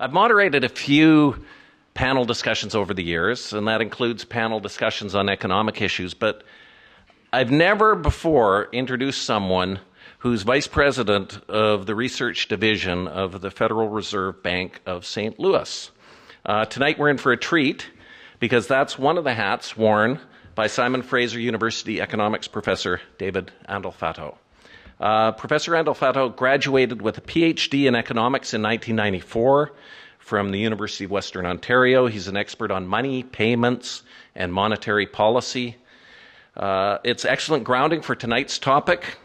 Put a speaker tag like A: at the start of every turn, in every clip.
A: I've moderated a few panel discussions over the years, and that includes panel discussions on economic issues, but I've never before introduced someone who's vice president of the research division of the Federal Reserve Bank of St. Louis. Tonight we're in for a treat because that's one of the hats worn by Simon Fraser University economics professor David Andolfatto. Professor Andolfatto graduated with a PhD in economics in 1994 from the University of Western Ontario. He's an expert on money, payments, and monetary policy. It's excellent grounding for tonight's topic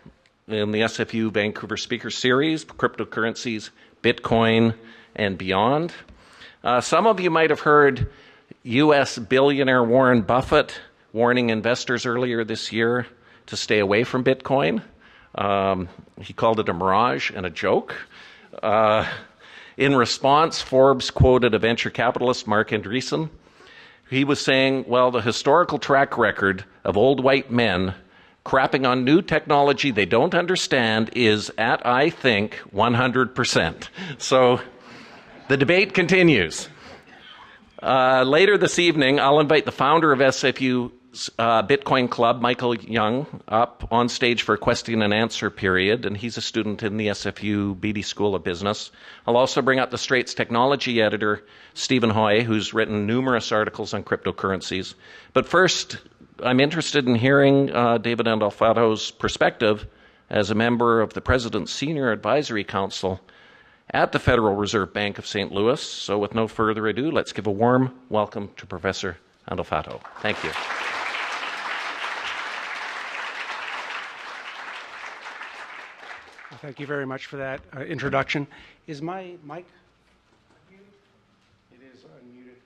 A: in the SFU Vancouver Speaker Series, cryptocurrencies, Bitcoin, and beyond. Some of you might have heard U.S. billionaire Warren Buffett warning investors earlier this year to stay away from Bitcoin. He called it a mirage and a joke. In response, Forbes quoted a venture capitalist, Mark Andreessen. He was saying, well, the historical track record of old white men crapping on new technology they don't understand is at, I think, 100%. So the debate continues. Later this evening, I'll invite the founder of SFU Bitcoin Club, Michael Young, up on stage for a question and answer period, and he's a student in the SFU Beatty School of Business. I'll also bring up the Straits technology editor, Stephen Hoy, who's written numerous articles on cryptocurrencies. But first, I'm interested in hearing David Andolfatto's perspective as a member of the President's Senior Advisory Council at the Federal Reserve Bank of St. Louis. So with no further ado, let's give a warm welcome to Professor Andolfatto. Thank you.
B: Thank you very much for that introduction. Is my mic muted? It is unmuted.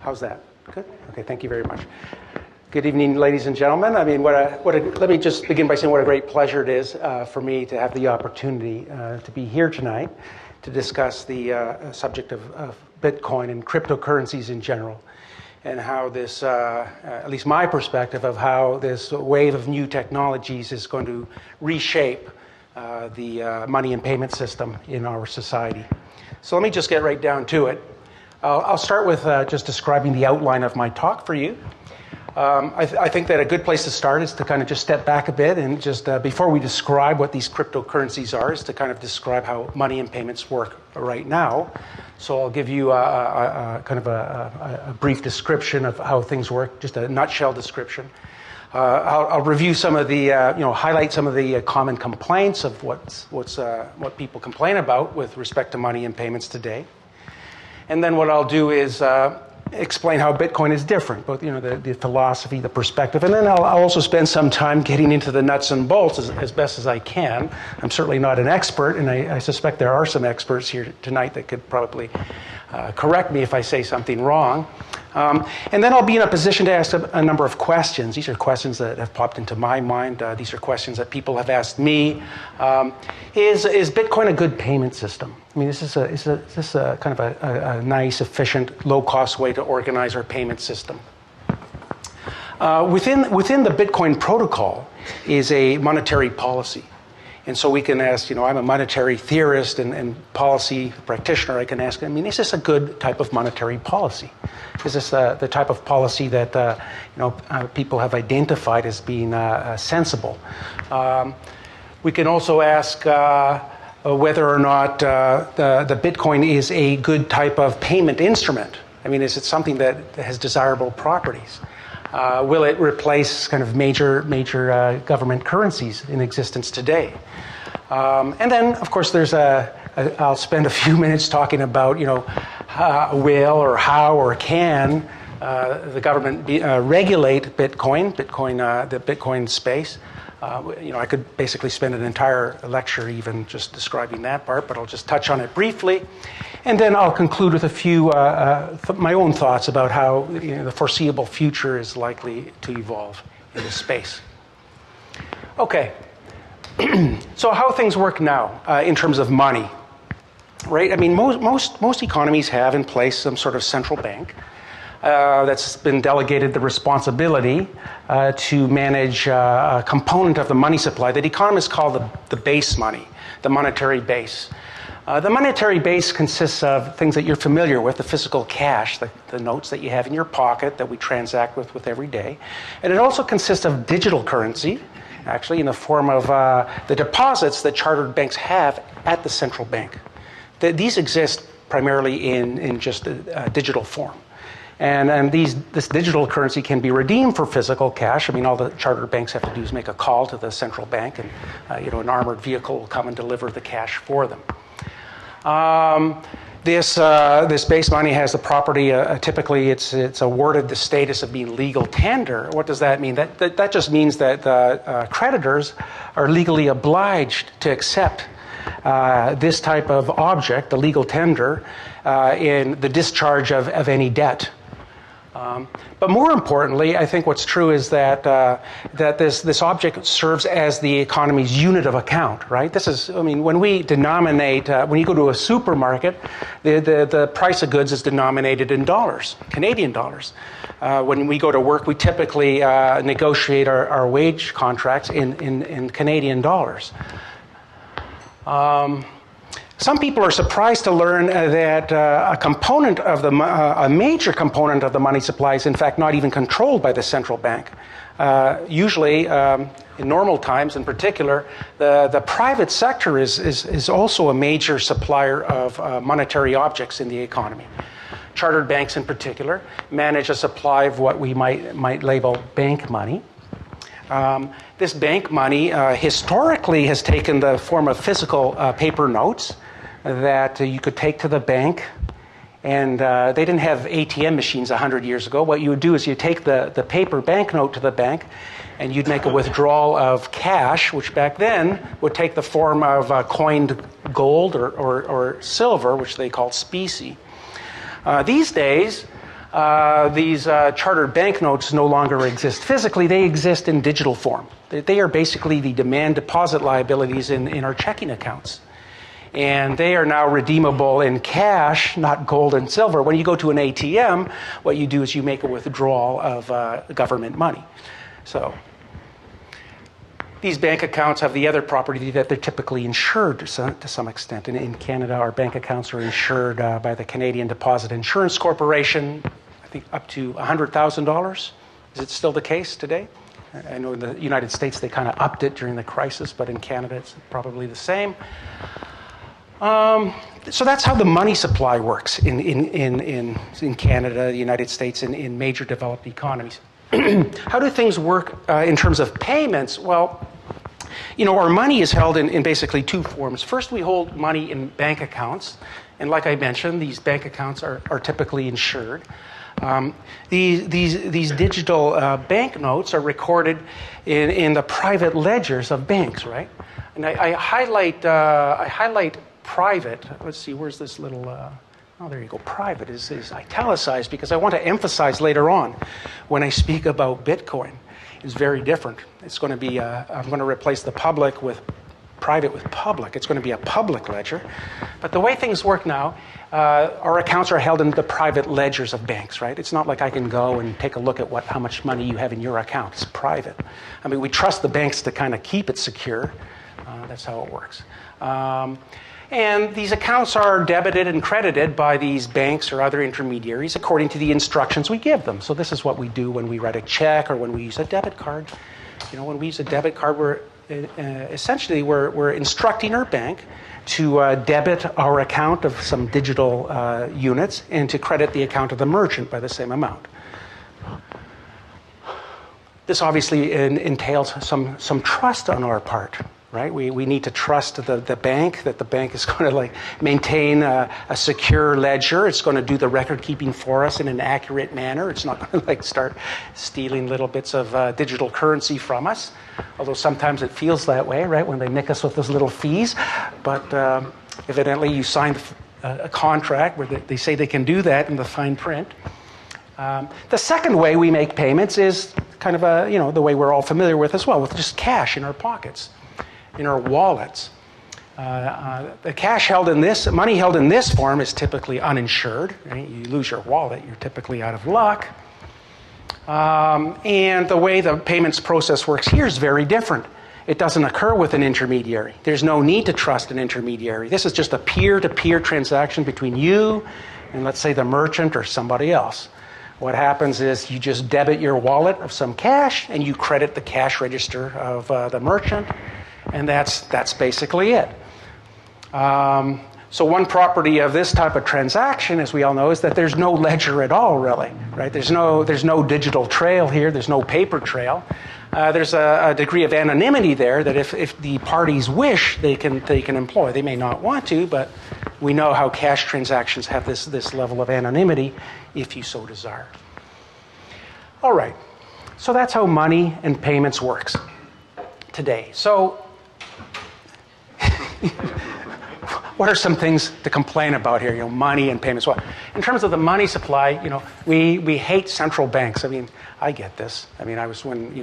B: How's that? Good? Okay, thank you very much. Good evening, ladies and gentlemen. I mean, let me just begin by saying what a great pleasure it is for me to have the opportunity to be here tonight to discuss the subject of Bitcoin and cryptocurrencies in general, and how this, at least my perspective of how this wave of new technologies is going to reshape the money and payment system in our society. So let me just get right down to it. I'll start with just describing the outline of my talk for you. I think that a good place to start is to kind of just step back a bit and just, before we describe what these cryptocurrencies are, is to kind of describe how money and payments work right now. So I'll give you kind of a brief description of how things work, just a nutshell description. I'll review some of the, highlight some of the common complaints of what people complain about with respect to money and payments today. And then what I'll do is explain how Bitcoin is different, both the philosophy, the perspective, and then I'll also spend some time getting into the nuts and bolts as best as I can. I'm certainly not an expert, and I suspect there are some experts here tonight that could probably correct me if I say something wrong. And then I'll be in a position to ask a number of questions. These are questions that have popped into my mind. These are questions that people have asked me. Is Bitcoin a good payment system? I mean, is this a kind of a nice, efficient, low-cost way to organize our payment system? Within the Bitcoin protocol is a monetary policy. And so we can ask, I'm a monetary theorist and policy practitioner. I can ask, is this a good type of monetary policy? Is this the type of policy that people have identified as being sensible? We can also ask whether or not the Bitcoin is a good type of payment instrument. I mean, is it something that has desirable properties? Will it replace kind of major government currencies in existence today? And then, of course, I'll spend a few minutes talking about, will or how or can the government regulate the Bitcoin space. I could basically spend an entire lecture even just describing that part, but I'll just touch on it briefly. And then I'll conclude with a few my own thoughts about how the foreseeable future is likely to evolve in this space. Okay, so how things work now in terms of money, right? I mean, most economies have in place some sort of central bank that's been delegated the responsibility to manage a component of the money supply that economists call the base money, the monetary base. The monetary base consists of things that you're familiar with, the physical cash, the notes that you have in your pocket that we transact with every day. And it also consists of digital currency, actually in the form of the deposits that chartered banks have at the central bank. These exist primarily in just a digital form. And this digital currency can be redeemed for physical cash. I mean, all the chartered banks have to do is make a call to the central bank, and an armored vehicle will come and deliver the cash for them. This base money has the property, typically it's awarded the status of being legal tender. What does that mean? That just means that creditors are legally obliged to accept this type of object, the legal tender, in the discharge of any debt. But more importantly, I think what's true is that this object serves as the economy's unit of account, right? When we denominate, when you go to a supermarket, the price of goods is denominated in dollars, Canadian dollars. When we go to work, we typically negotiate our wage contracts in Canadian dollars. Some people are surprised to learn that a major component of the money supply is in fact not even controlled by the central bank. Usually, in normal times in particular, the private sector is also a major supplier of monetary objects in the economy. Chartered banks in particular manage a supply of what we might label bank money. This bank money historically has taken the form of physical paper notes that you could take to the bank, and they didn't have ATM machines 100 years ago. What you would do is you take the paper banknote to the bank, and you'd make a withdrawal of cash, which back then would take the form of coined gold or silver, which they called specie. These days, these chartered banknotes no longer exist physically. They exist in digital form. They are basically the demand deposit liabilities in our checking accounts. And they are now redeemable in cash, not gold and silver. When you go to an ATM, what you do is you make a withdrawal of government money. So these bank accounts have the other property that they're typically insured to some extent. And in Canada, our bank accounts are insured by the Canadian Deposit Insurance Corporation, I think up to $100,000. Is it still the case today? I know in the United States they kind of upped it during the crisis, but in Canada it's probably the same. So that's how the money supply works in Canada, the United States, and in major developed economies. How do things work in terms of payments? Well, our money is held in basically two forms. First, we hold money in bank accounts. And like I mentioned, these bank accounts are typically insured. These digital banknotes are recorded in the private ledgers of banks, right? And I highlight private. Let's see, where's this little... oh, there you go. Private is italicized because I want to emphasize later on when I speak about Bitcoin. It's very different. It's going to be, I'm going to replace the public with private with public. It's going to be a public ledger. But the way things work now, our accounts are held in the private ledgers of banks, right? It's not like I can go and take a look at how much money you have in your account. It's private. I mean, we trust the banks to kind of keep it secure. That's how it works. And these accounts are debited and credited by these banks or other intermediaries according to the instructions we give them. So this is what we do when we write a check or when we use a debit card. When we use a debit card, we're instructing our bank to debit our account of some digital units and to credit the account of the merchant by the same amount. This obviously entails some trust on our part. Right? We need to trust the bank, that the bank is going to maintain a secure ledger. It's going to do the record keeping for us in an accurate manner. It's not going to start stealing little bits of digital currency from us. Although sometimes it feels that way, right? When they nick us with those little fees. But evidently you signed a contract where they say they can do that in the fine print. The second way we make payments is kind of the way we're all familiar with as well, with just cash in our pockets. In our wallets. The money held in this form is typically uninsured. Right? You lose your wallet, you're typically out of luck. And the way the payments process works here is very different. it doesn't occur with an intermediary. There's no need to trust an intermediary. This is just a peer-to-peer transaction between you and, let's say, the merchant or somebody else. What happens is you just debit your wallet of some cash and you credit the cash register of the merchant, and that's basically it. So one property of this type of transaction, as we all know, is that there's no ledger at all, really, right? There's no digital trail here. There's no paper trail. There's a degree of anonymity there that if the parties wish, they can employ. They may not want to, but we know how cash transactions have this level of anonymity if you so desire. All right, so that's how money and payments works today. So what are some things to complain about here? Money and payments. Well, in terms of the money supply, we hate central banks. I mean, I get this. I mean, I was when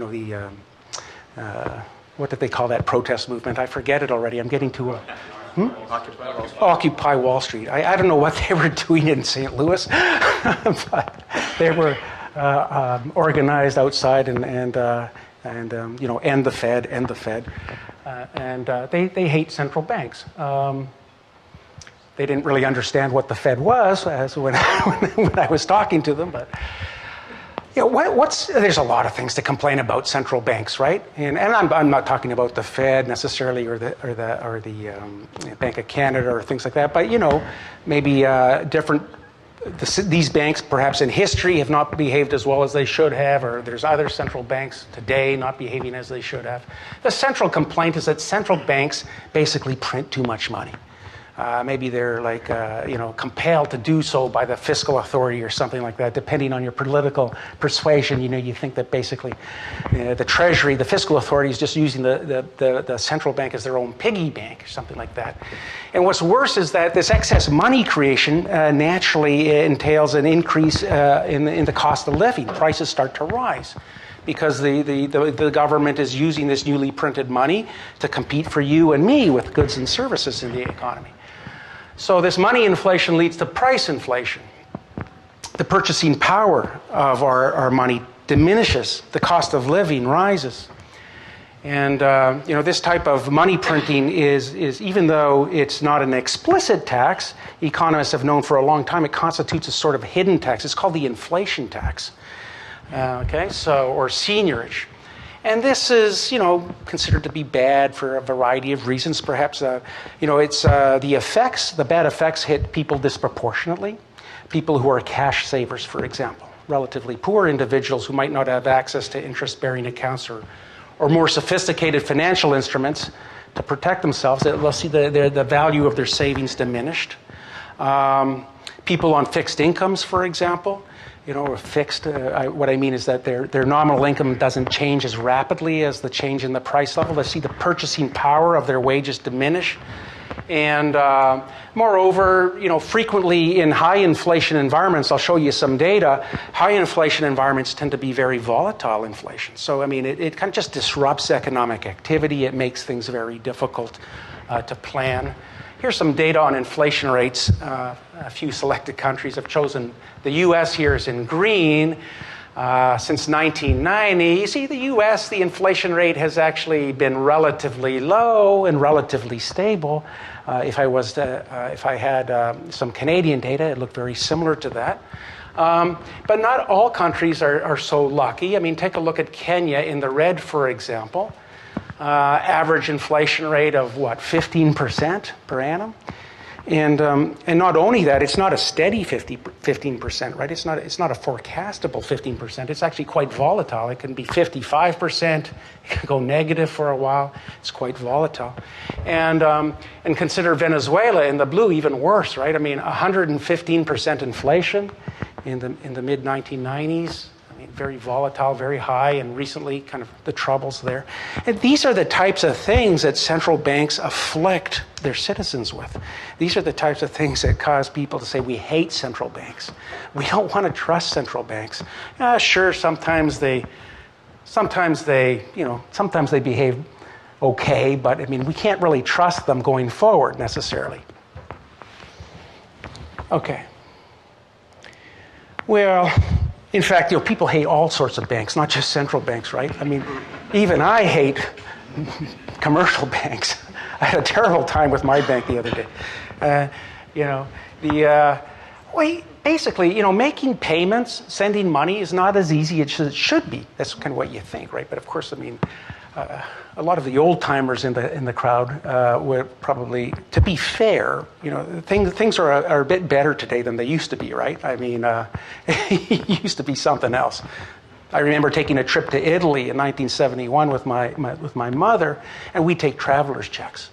B: what did they call that protest movement? I forget it already. I'm getting to Occupy Wall Street. I don't know what they were doing in St. Louis, but they were organized outside and end the Fed, end the Fed, and they hate central banks. They didn't really understand what the Fed was when I was talking to them, but there's a lot of things to complain about central banks, right? And I'm not talking about the Fed necessarily or the Bank of Canada or things like that, but maybe these banks perhaps in history have not behaved as well as they should have, or there's other central banks today not behaving as they should have. The central complaint is that central banks basically print too much money. Maybe they're compelled to do so by the fiscal authority or something like that, depending on your political persuasion. You think that basically the Treasury, the fiscal authority is just using the central bank as their own piggy bank or something like that. And what's worse is that this excess money creation naturally entails an increase in the cost of living. Prices start to rise, because the government is using this newly printed money to compete for you and me with goods and services in the economy. So this money inflation leads to price inflation. The purchasing power of our money diminishes. The cost of living rises. And this type of money printing is even though it's not an explicit tax, economists have known for a long time it constitutes a sort of hidden tax. It's called the inflation tax. Or seigniorage. And this is, considered to be bad for a variety of reasons. Perhaps, it's the bad effects hit people disproportionately. People who are cash savers, for example, relatively poor individuals who might not have access to interest-bearing accounts or more sophisticated financial instruments to protect themselves. They'll see the value of their savings diminished. People on fixed incomes, for example. Fixed. What I mean is that their nominal income doesn't change as rapidly as the change in the price level. They see the purchasing power of their wages diminish. And moreover, frequently in high inflation environments, I'll show you some data, high inflation environments tend to be very volatile inflation. So, it kind of just disrupts economic activity. It makes things very difficult to plan. Here's some data on inflation rates. A few selected countries have chosen. The U.S. here is in green. Since 1990, you see the U.S., the inflation rate has actually been relatively low and relatively stable. If I had some Canadian data, it looked very similar to that. But not all countries are so lucky. Take a look at Kenya in the red, for example. Average inflation rate of 15% per annum, and not only that, it's not a steady 15%, right? It's not a forecastable 15%. It's actually quite volatile. It can be 55%. It can go negative for a while. It's quite volatile, and consider Venezuela in the blue, even worse, right? 115% inflation in the mid 1990s. Very volatile, very high, and recently kind of the troubles there. And these are the types of things that central banks afflict their citizens with. These are the types of things that cause people to say, we hate central banks. We don't want to trust central banks. Sure, sometimes they behave okay, but we can't really trust them going forward necessarily. Okay. Well, in fact, people hate all sorts of banks, not just central banks, right? Even I hate commercial banks. I had a terrible time with my bank the other day. Basically, making payments, sending money is not as easy as it should be. That's kind of what you think, right? But of course, I mean, a lot of the old timers in the crowd were probably, to be fair, things are a bit better today than they used to be, right? I mean, it used to be something else. I remember taking a trip to Italy in 1971 with my mother, and we'd take traveler's checks,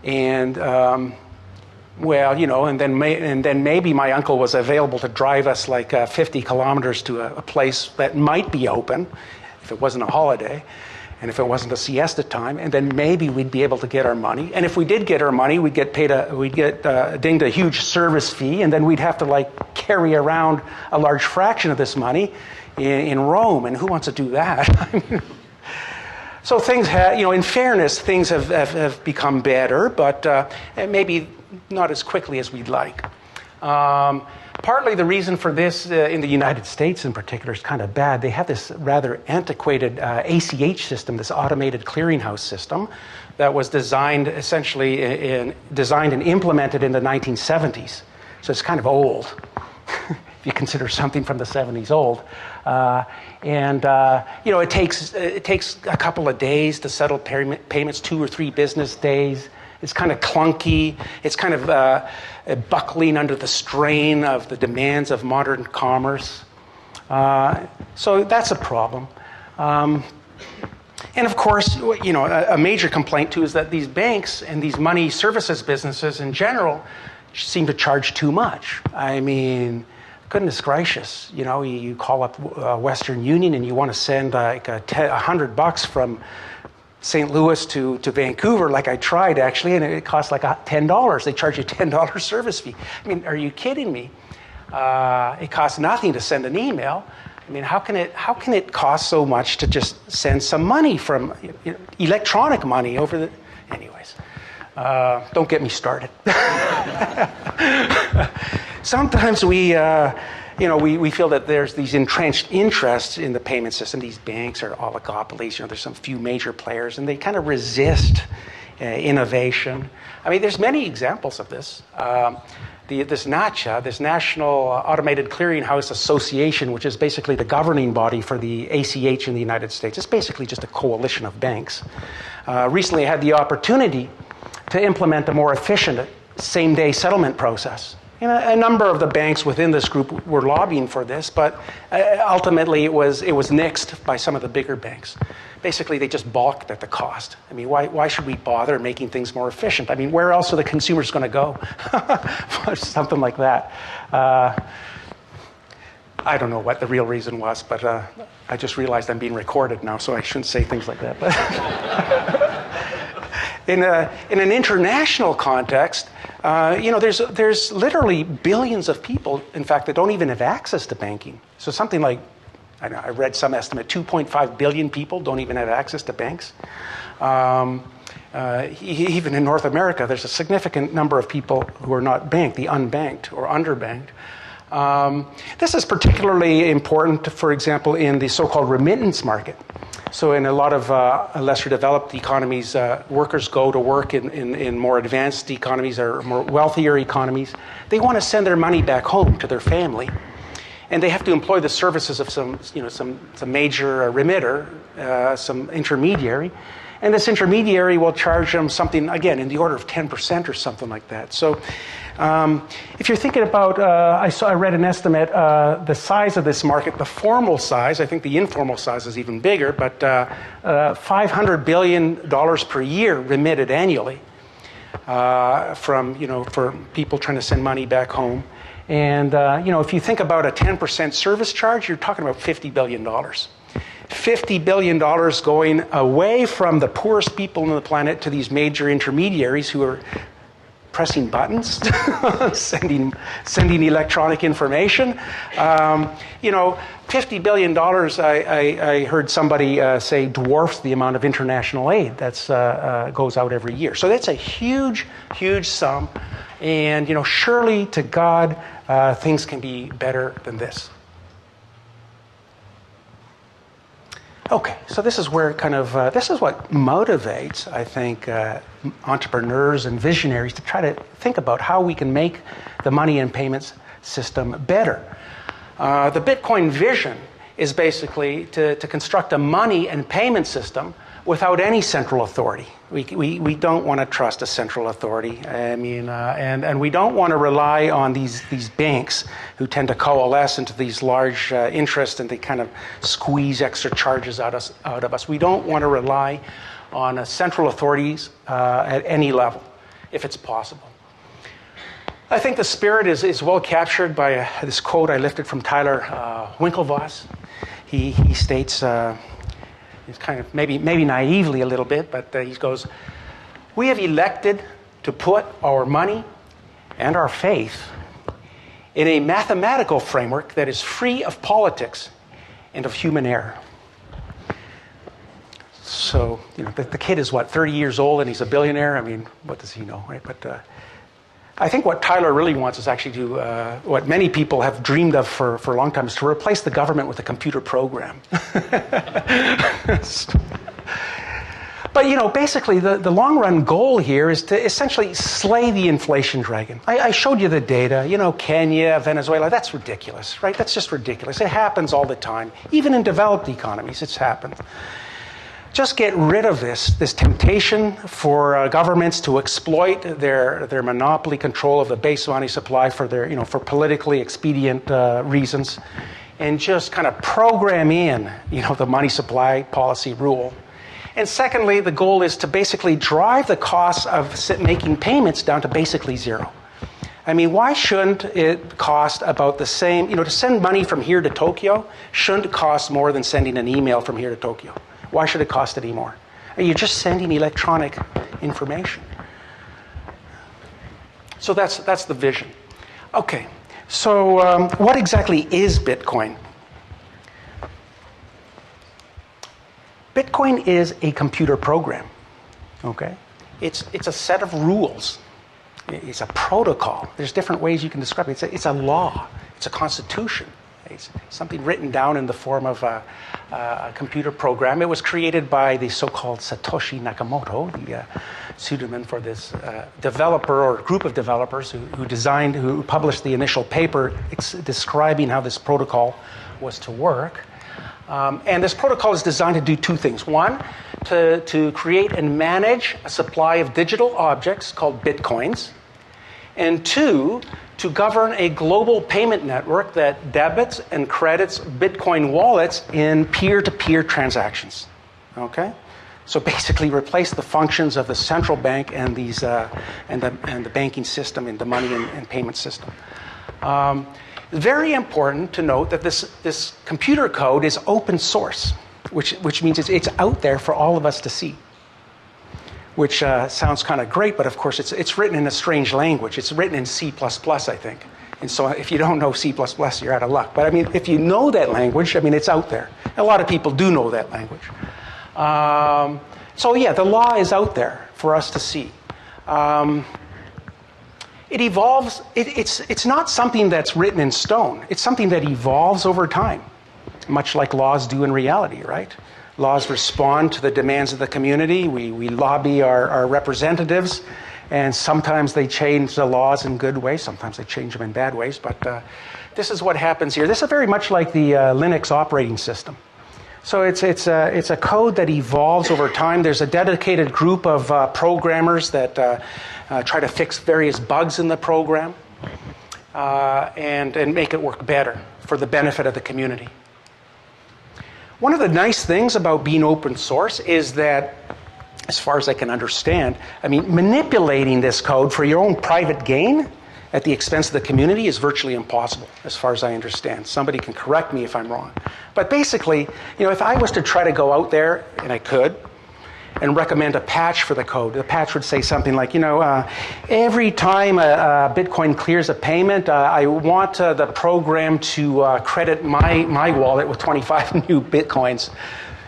B: and and then maybe my uncle was available to drive us like 50 kilometers to a place that might be open, if it wasn't a holiday, and if it wasn't a siesta time, and then maybe we'd be able to get our money. And if we did get our money, we'd get dinged a huge service fee, and then we'd have to carry around a large fraction of this money in Rome, and who wants to do that? I mean, so things have, in fairness, things have become better, but maybe not as quickly as we'd like. Partly the reason for this in the United States in particular is kind of bad. They have this rather antiquated ACH system, this automated clearinghouse system, that was designed and implemented in the 1970s. So it's kind of old, if you consider something from the 70s old. It takes a couple of days to settle payments, 2 or 3 business days. It's kind of clunky. It's kind of buckling under the strain of the demands of modern commerce. So that's a problem. And of course, a major complaint too is that these banks and these money services businesses in general seem to charge too much. I mean, goodness gracious, you call up Western Union and you want to send like $100 from St. Louis to Vancouver, like I tried actually, and it costs like $10. They charge you $10 service fee. I mean, are you kidding me? It costs nothing to send an email. I mean, how can it cost so much to just send some money from electronic money over the? Anyways, don't get me started. Sometimes we feel that there's these entrenched interests in the payment system. These banks are oligopolies. There's some few major players, and they kind of resist innovation. I mean, there's many examples of this. This NACHA, this National Automated Clearinghouse Association, which is basically the governing body for the ACH in the United States. It's basically just a coalition of banks. Recently, I had the opportunity to implement a more efficient same-day settlement process. A number of the banks within this group were lobbying for this, but ultimately it was nixed by some of the bigger banks. Basically, they just balked at the cost. I mean, why should we bother making things more efficient? I mean, where else are the consumers going to go? Something like that. I don't know what the real reason was, but I just realized I'm being recorded now, so I shouldn't say things like that. But in an international context, there's literally billions of people, in fact, that don't even have access to banking. So something like, I read some estimate, 2.5 billion people don't even have access to banks. Even in North America, there's a significant number of people who are not banked, the unbanked or underbanked. This is particularly important, for example, in the so-called remittance market. So in a lot of lesser developed economies, workers go to work in more advanced economies or more wealthier economies. They want to send their money back home to their family. And they have to employ the services of some major remitter, some intermediary. And this intermediary will charge them something, again, in the order of 10% or something like that. So if you're thinking about, I read an estimate, the size of this market, the formal size, I think the informal size is even bigger, but $500 billion per year remitted annually for people trying to send money back home. And, if you think about a 10% service charge, you're talking about $50 billion. $50 billion going away from the poorest people on the planet to these major intermediaries who are pressing buttons, sending electronic information. $50 billion, I heard somebody say, dwarfs the amount of international aid that goes out every year. So that's a huge, huge sum. And, surely to God, things can be better than this. Okay, so this is where this is what motivates, I think, entrepreneurs and visionaries to try to think about how we can make the money and payments system better. The Bitcoin vision is basically to construct a money and payment system without any central authority. We don't want to trust a central authority. I mean, and we don't want to rely on these banks who tend to coalesce into these large interests, and they kind of squeeze extra charges out of us. We don't want to rely on central authorities at any level, if it's possible. I think the spirit is well captured by this quote I lifted from Tyler Winklevoss. He states, he's kind of maybe naively a little bit, but he goes, "We have elected to put our money and our faith in a mathematical framework that is free of politics and of human error." So, the kid is 30 years old, and he's a billionaire. I mean, what does he know, right? But I think what Tyler really wants is actually to, what many people have dreamed of for a long time, is to replace the government with a computer program. But, basically, the long-run goal here is to essentially slay the inflation dragon. I showed you the data. Kenya, Venezuela, that's ridiculous, right? That's just ridiculous. It happens all the time. Even in developed economies, it's happened. Just get rid of this temptation for governments to exploit their monopoly control of the base money supply for their, for politically expedient reasons, and just kind of program in, the money supply policy rule. And secondly, the goal is to basically drive the costs of making payments down to basically zero. I mean, why shouldn't it cost about the same, to send money from here to Tokyo shouldn't cost more than sending an email from here to Tokyo. Why should it cost any more? You're just sending electronic information. So that's the vision. Okay, so what exactly is Bitcoin? Bitcoin is a computer program. Okay, it's a set of rules. It's a protocol. There's different ways you can describe it. It's a law. It's a constitution. It's something written down in the form of a computer program. It was created by the so-called Satoshi Nakamoto, the pseudonym for this developer or group of developers who published the initial paper describing how this protocol was to work. And this protocol is designed to do two things. One, to create and manage a supply of digital objects called bitcoins. And two, to govern a global payment network that debits and credits Bitcoin wallets in peer-to-peer transactions. Okay, so basically replace the functions of the central bank and these and the banking system and the money and payment system. Very important to note that this computer code is open source, which means it's out there for all of us to see. Which sounds kind of great, but of course it's written in a strange language. It's written in C++, I think. And so if you don't know C++, you're out of luck. But I mean, if you know that language, it's out there. A lot of people do know that language. So yeah, the law is out there for us to see. It evolves. It's not something that's written in stone. It's something that evolves over time, much like laws do in reality, right? Laws respond to the demands of the community. We lobby our representatives, and sometimes they change the laws in good ways. Sometimes they change them in bad ways. But this is what happens here. This is very much like the Linux operating system. So it's a code that evolves over time. There's a dedicated group of programmers that try to fix various bugs in the program and make it work better for the benefit of the community. One of the nice things about being open source is that, as far as I can understand, manipulating this code for your own private gain at the expense of the community is virtually impossible, as far as I understand. Somebody can correct me if I'm wrong. But basically, if I was to try to go out there, and I could, and recommend a patch for the code, the patch would say something like, every time a Bitcoin clears a payment, I want the program to credit my wallet with 25 new Bitcoins.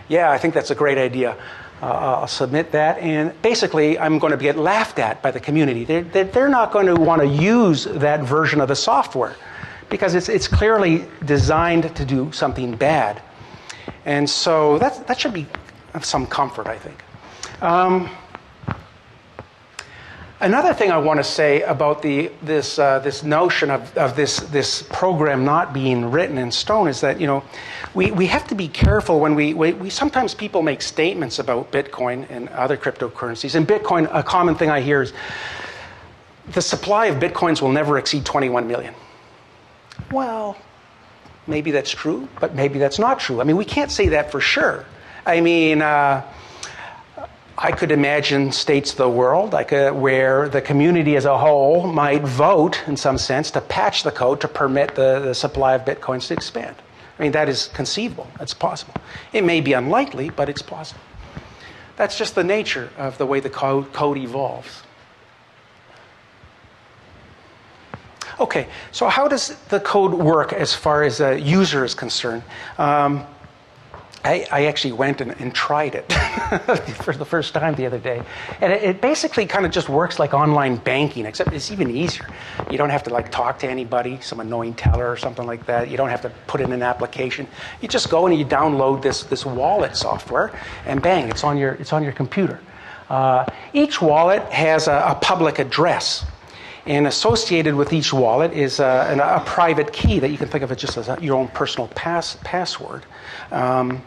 B: Yeah, I think that's a great idea. I'll submit that, and basically I'm going to get laughed at by the community. They're not going to want to use that version of the software because it's clearly designed to do something bad. And so that should be of some comfort, I think. Another thing I want to say about this notion of this program not being written in stone is that, we have to be careful when we sometimes people make statements about Bitcoin and other cryptocurrencies. And Bitcoin, a common thing I hear is the supply of Bitcoins will never exceed 21 million. Well, maybe that's true, but maybe that's not true. I mean, we can't say that for sure. I mean, I could imagine states of the world where the community as a whole might vote, in some sense, to patch the code to permit the supply of Bitcoins to expand. I mean, that is conceivable. It's possible. It may be unlikely, but it's possible. That's just the nature of the way the code evolves. Okay, so how does the code work as far as a user is concerned? I actually went and tried it for the first time the other day. And it basically kind of just works like online banking, except it's even easier. You don't have to talk to anybody, some annoying teller or something like that. You don't have to put in an application. You just go and you download this wallet software, and bang, it's on your computer. Each wallet has a public address. And associated with each wallet is a private key that you can think of it just as your own personal password. I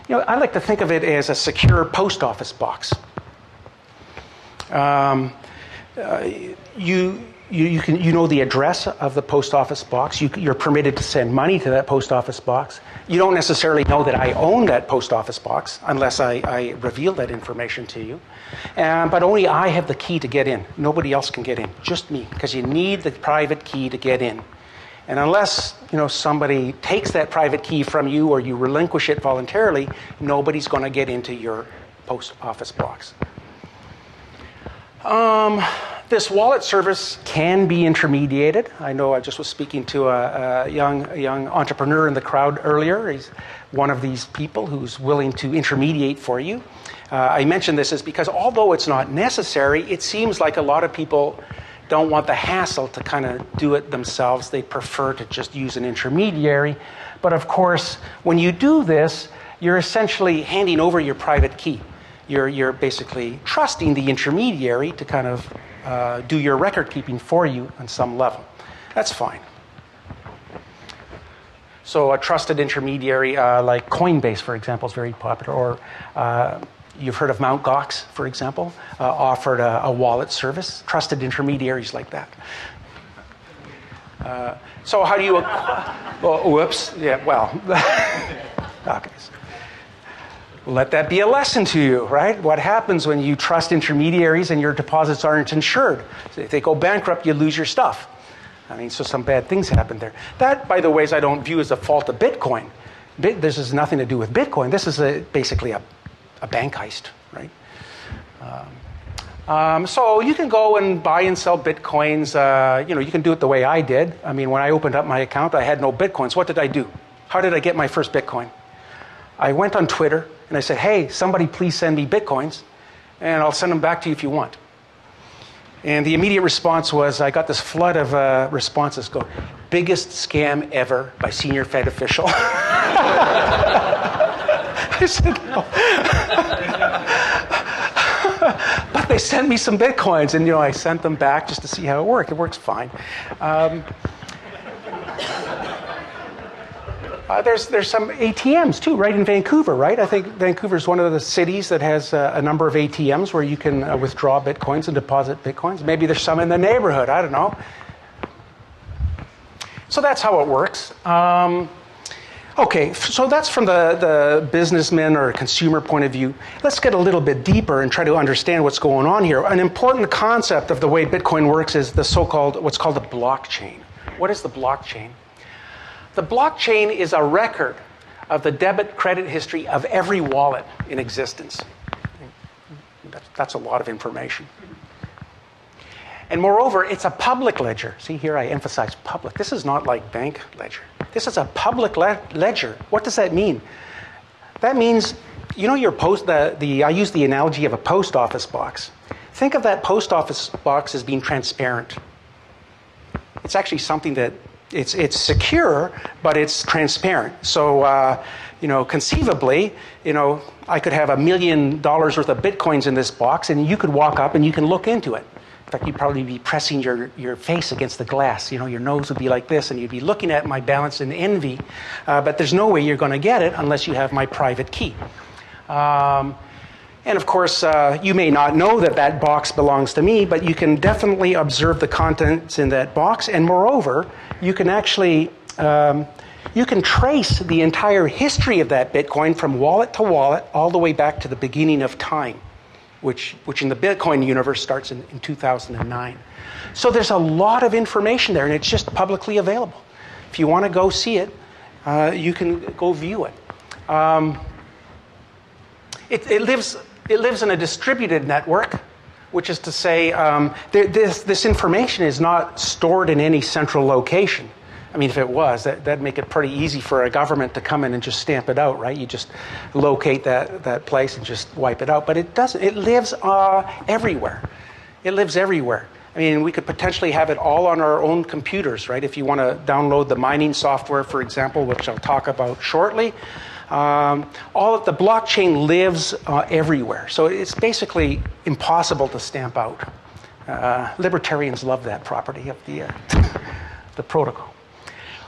B: like to think of it as a secure post office box. You know the address of the post office box. You're permitted to send money to that post office box. You don't necessarily know that I own that post office box unless I reveal that information to you. But only I have the key to get in. Nobody else can get in, just me, because you need the private key to get in. And unless somebody takes that private key from you or you relinquish it voluntarily, nobody's going to get into your post office box. This wallet service can be intermediated. I know I just was speaking to a young entrepreneur in the crowd earlier. He's one of these people who's willing to intermediate for you. I mention this is because although it's not necessary, it seems like a lot of people don't want the hassle to kind of do it themselves. They prefer to just use an intermediary. But of course, when you do this, you're essentially handing over your private key. You're basically trusting the intermediary to kind of do your record keeping for you on some level. That's fine. So a trusted intermediary like Coinbase, for example, is very popular. Or you've heard of Mt. Gox, for example, offered a wallet service. Trusted intermediaries like that. So how do you... whoops. Yeah, well... okay. Let that be a lesson to you, right? What happens when you trust intermediaries and your deposits aren't insured? So if they go bankrupt, you lose your stuff. I mean, so some bad things happen there. That, by the way, I don't view as a fault of Bitcoin. This has nothing to do with Bitcoin. This is basically a bank heist, right? So you can go and buy and sell Bitcoins. You can do it the way I did. I mean, when I opened up my account, I had no Bitcoins. What did I do? How did I get my first Bitcoin? I went on Twitter and I said, hey, somebody please send me Bitcoins, and I'll send them back to you if you want. And the immediate response was, I got this flood of responses go, biggest scam ever by senior Fed official. I said, no. But they sent me some Bitcoins, and I sent them back just to see how it worked. It works fine. There's some ATMs too, right in Vancouver, right? I think Vancouver is one of the cities that has a number of ATMs where you can withdraw Bitcoins and deposit Bitcoins. Maybe there's some in the neighborhood, I don't know. So that's how it works. Okay, so that's from the businessman or consumer point of view. Let's get a little bit deeper and try to understand what's going on here. An important concept of the way Bitcoin works is the so-called, what's called a blockchain. What is the blockchain? The blockchain is a record of the debit-credit history of every wallet in existence. That's a lot of information. And moreover, it's a public ledger. See, here I emphasize public. This is not like bank ledger. This is a public ledger. What does that mean? That means, I use the analogy of a post office box. Think of that post office box as being transparent. It's actually something that It's secure, but it's transparent. So, conceivably, I could have $1 million worth of Bitcoins in this box, and you could walk up and you can look into it. In fact, you'd probably be pressing your face against the glass. Your nose would be like this, and you'd be looking at my balance in envy. But there's no way you're going to get it unless you have my private key. And of course, you may not know that box belongs to me, but you can definitely observe the contents in that box. And moreover, you can actually you can trace the entire history of that Bitcoin from wallet to wallet all the way back to the beginning of time, which in the Bitcoin universe starts in 2009. So there's a lot of information there, and it's just publicly available. If you want to go see it, you can go view it. It lives in a distributed network, which is to say this information is not stored in any central location. I mean, if it was, that'd make it pretty easy for a government to come in and just stamp it out, right? You just locate that place and just wipe it out. But it doesn't. It lives everywhere. It lives everywhere. I mean, we could potentially have it all on our own computers, right? If you want to download the mining software, for example, which I'll talk about shortly. All of the blockchain lives everywhere. So it's basically impossible to stamp out. Libertarians love that property of the protocol.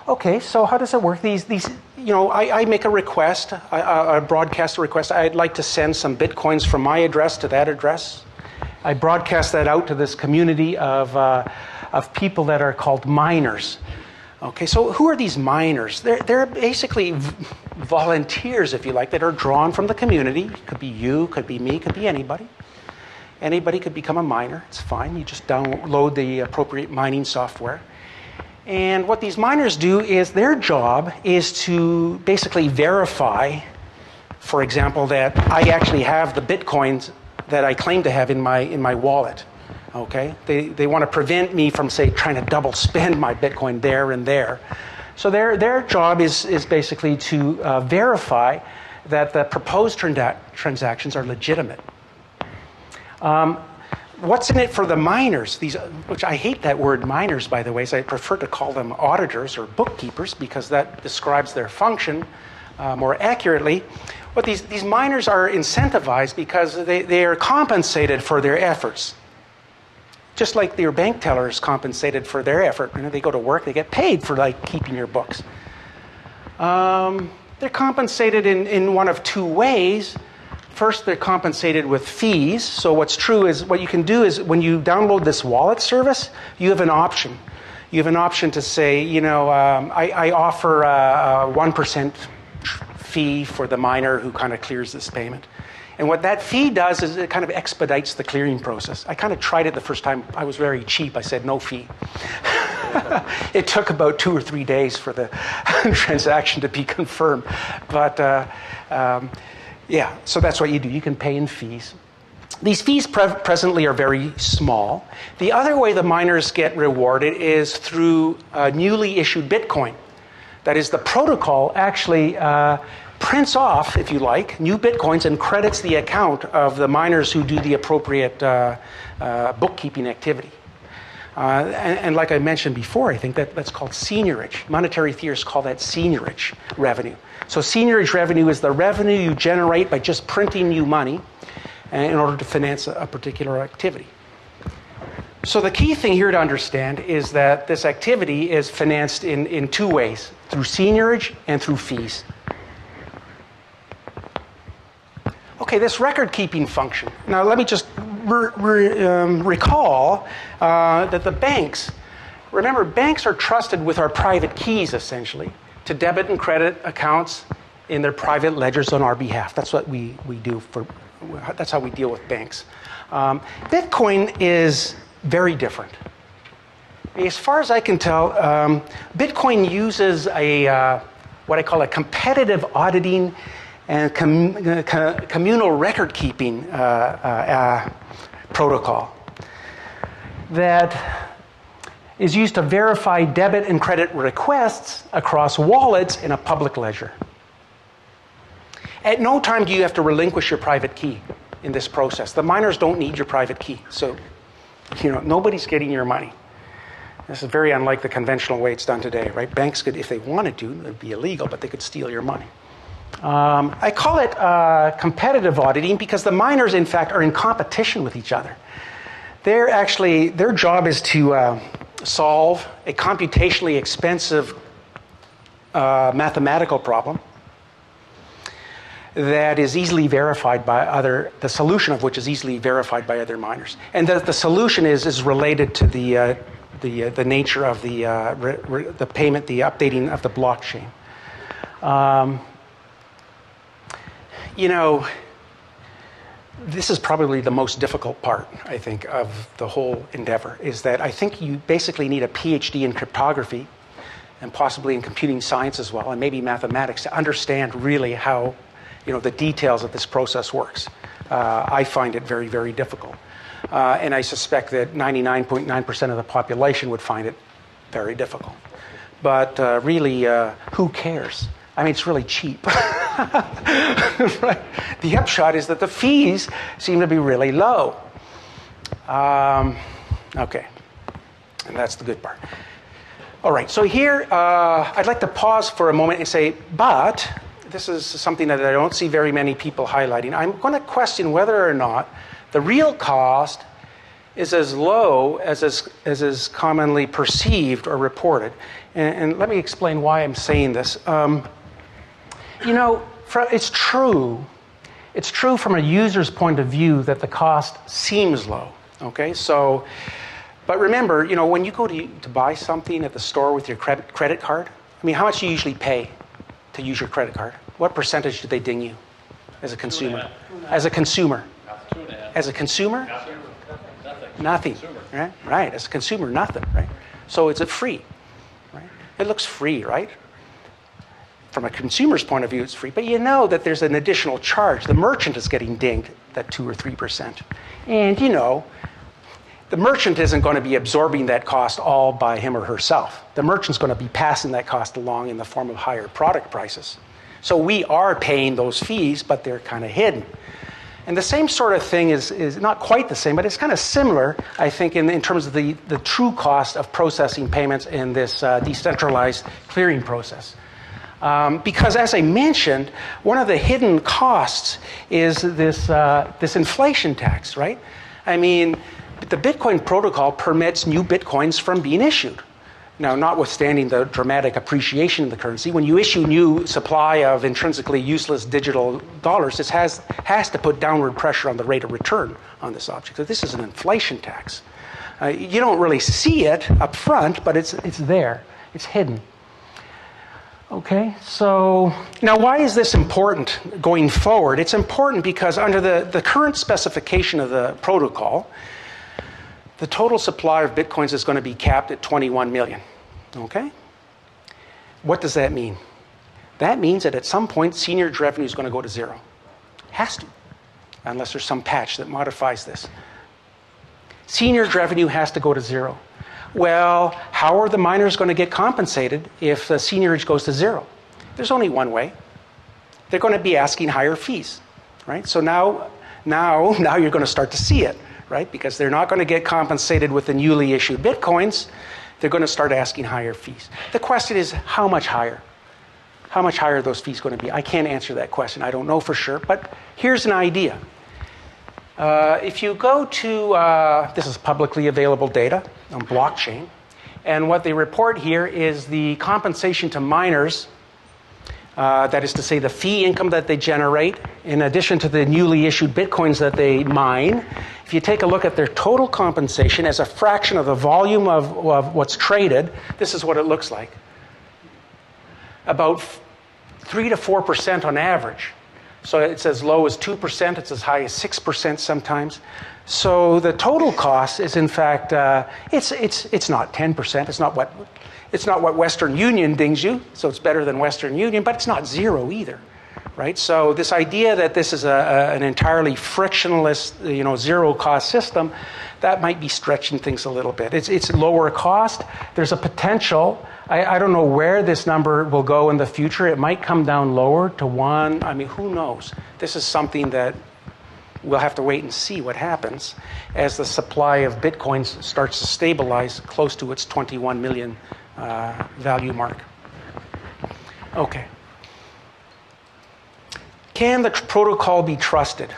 B: Okay, so how does it work? I make a request, I broadcast a request. I'd like to send some Bitcoins from my address to that address. I broadcast that out to this community of people that are called miners. Okay, so who are these miners? They're basically volunteers, if you like, that are drawn from the community. It could be you, could be me, could be anybody. Anybody could become a miner. It's fine. You just download the appropriate mining software. And what these miners do is their job is to basically verify, for example, that I actually have the Bitcoins that I claim to have in my wallet. Okay, they want to prevent me from, say, trying to double spend my Bitcoin there and there. So their job is basically to verify that the proposed transactions are legitimate. What's in it for the miners? Which I hate that word miners, by the way, so I prefer to call them auditors or bookkeepers because that describes their function more accurately. But these miners are incentivized because they are compensated for their efforts. Just like your bank teller is compensated for their effort. They go to work, they get paid for keeping your books. They're compensated in one of two ways. First, they're compensated with fees. So what's true is what you can do is when you download this wallet service, you have an option. You have an option to say, I offer a 1% fee for the miner who kind of clears this payment. And what that fee does is it kind of expedites the clearing process. I kind of tried it the first time. I was very cheap. I said no fee. It took about 2 or 3 days for the transaction to be confirmed. But so that's what you do. You can pay in fees. These fees presently are very small. The other way the miners get rewarded is through newly issued Bitcoin. That is, the protocol actually prints off, if you like, new Bitcoins and credits the account of the miners who do the appropriate bookkeeping activity. And like I mentioned before, I think that's called seigniorage. Monetary theorists call that seigniorage revenue. So seigniorage revenue is the revenue you generate by just printing new money in order to finance a particular activity. So the key thing here to understand is that this activity is financed in two ways, through seigniorage and through fees. Okay, this record-keeping function. Now, let me just recall that the banks, remember, banks are trusted with our private keys, essentially, to debit and credit accounts in their private ledgers on our behalf. That's what we do that's how we deal with banks. Bitcoin is very different. As far as I can tell, Bitcoin uses what I call a competitive auditing and communal record-keeping protocol that is used to verify debit and credit requests across wallets in a public ledger. At no time do you have to relinquish your private key in this process. The miners don't need your private key, so nobody's getting your money. This is very unlike the conventional way it's done today, right? Banks could, if they wanted to, it would be illegal, but they could steal your money. I call it competitive auditing because the miners, in fact, are in competition with each other. Their job is to solve a computationally expensive mathematical problem that is easily verified by the solution of which is easily verified by other miners. And the solution is related to the nature of the payment, the updating of the blockchain. This is probably the most difficult part, I think, of the whole endeavor, is that I think you basically need a PhD in cryptography and possibly in computing science as well, and maybe mathematics, to understand really how the details of this process works. I find it very, very difficult. And I suspect that 99.9% of the population would find it very difficult. But really, who cares? I mean, it's really cheap. Right? The upshot is that the fees seem to be really low. Okay. And that's the good part. All right, so here I'd like to pause for a moment and say, but this is something that I don't see very many people highlighting. I'm going to question whether or not the real cost is as low as is commonly perceived or reported. And let me explain why I'm saying this. It's true. It's true from a user's point of view that the cost seems low. Okay, so, but remember, when you go to buy something at the store with your credit card, I mean, how much do you usually pay to use your credit card? What percentage do they ding you as a consumer? As a consumer? As a consumer? Nothing. Right. As a consumer, nothing. Right. So it's free. Right. It looks free, right? From a consumer's point of view, it's free, but you know that there's an additional charge. The merchant is getting dinged at 2 or 3%, and the merchant isn't going to be absorbing that cost all by him or herself. The merchant's going to be passing that cost along in the form of higher product prices. So we are paying those fees, but they're kind of hidden. And the same sort of thing is not quite the same, but it's kind of similar, I think, in terms of the true cost of processing payments in this decentralized clearing process. Because as I mentioned, one of the hidden costs is this inflation tax, right? I mean, the Bitcoin protocol permits new Bitcoins from being issued. Now, notwithstanding the dramatic appreciation of the currency, when you issue new supply of intrinsically useless digital dollars, this has to put downward pressure on the rate of return on this object. So this is an inflation tax. You don't really see it up front, but it's there. It's hidden. Okay, so now why is this important going forward? It's important because under the current specification of the protocol, the total supply of Bitcoins is going to be capped at 21 million. Okay? What does that mean? That means that at some point, seigniorage revenue is going to go to zero. Has to, unless there's some patch that modifies this. Seigniorage revenue has to go to zero. Well, how are the miners going to get compensated if the seigniorage goes to zero? There's only one way. They're going to be asking higher fees, right? So now you're going to start to see it, right? Because they're not going to get compensated with the newly issued Bitcoins. They're going to start asking higher fees. The question is, how much higher? How much higher are those fees going to be? I can't answer that question. I don't know for sure, but here's an idea. If you go to, this is publicly available data on blockchain, and what they report here is the compensation to miners, that is to say the fee income that they generate, in addition to the newly issued Bitcoins that they mine. If you take a look at their total compensation as a fraction of the volume of what's traded, this is what it looks like. About 3 to 4% on average. So it's as low as 2%, it's as high as 6% sometimes. So the total cost is, in fact, it's not 10%. It's not what Western Union dings you. So it's better than Western Union, but it's not zero either, right? So this idea that this is an entirely frictionless, zero-cost system, that might be stretching things a little bit. It's lower cost. There's a potential. I don't know where this number will go in the future. It might come down lower to 1. I mean, who knows? This is something that we'll have to wait and see what happens as the supply of Bitcoins starts to stabilize close to its 21 million value mark. Okay. Can the protocol be trusted?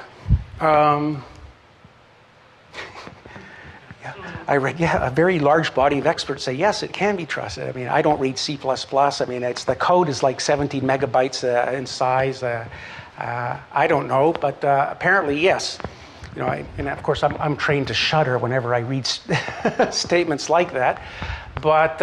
B: I read, a very large body of experts say, yes, it can be trusted. I mean, I don't read C++. I mean, the code is like 17 megabytes in size. I don't know, but apparently, yes. You know, and of course, I'm trained to shudder whenever I read statements like that. But,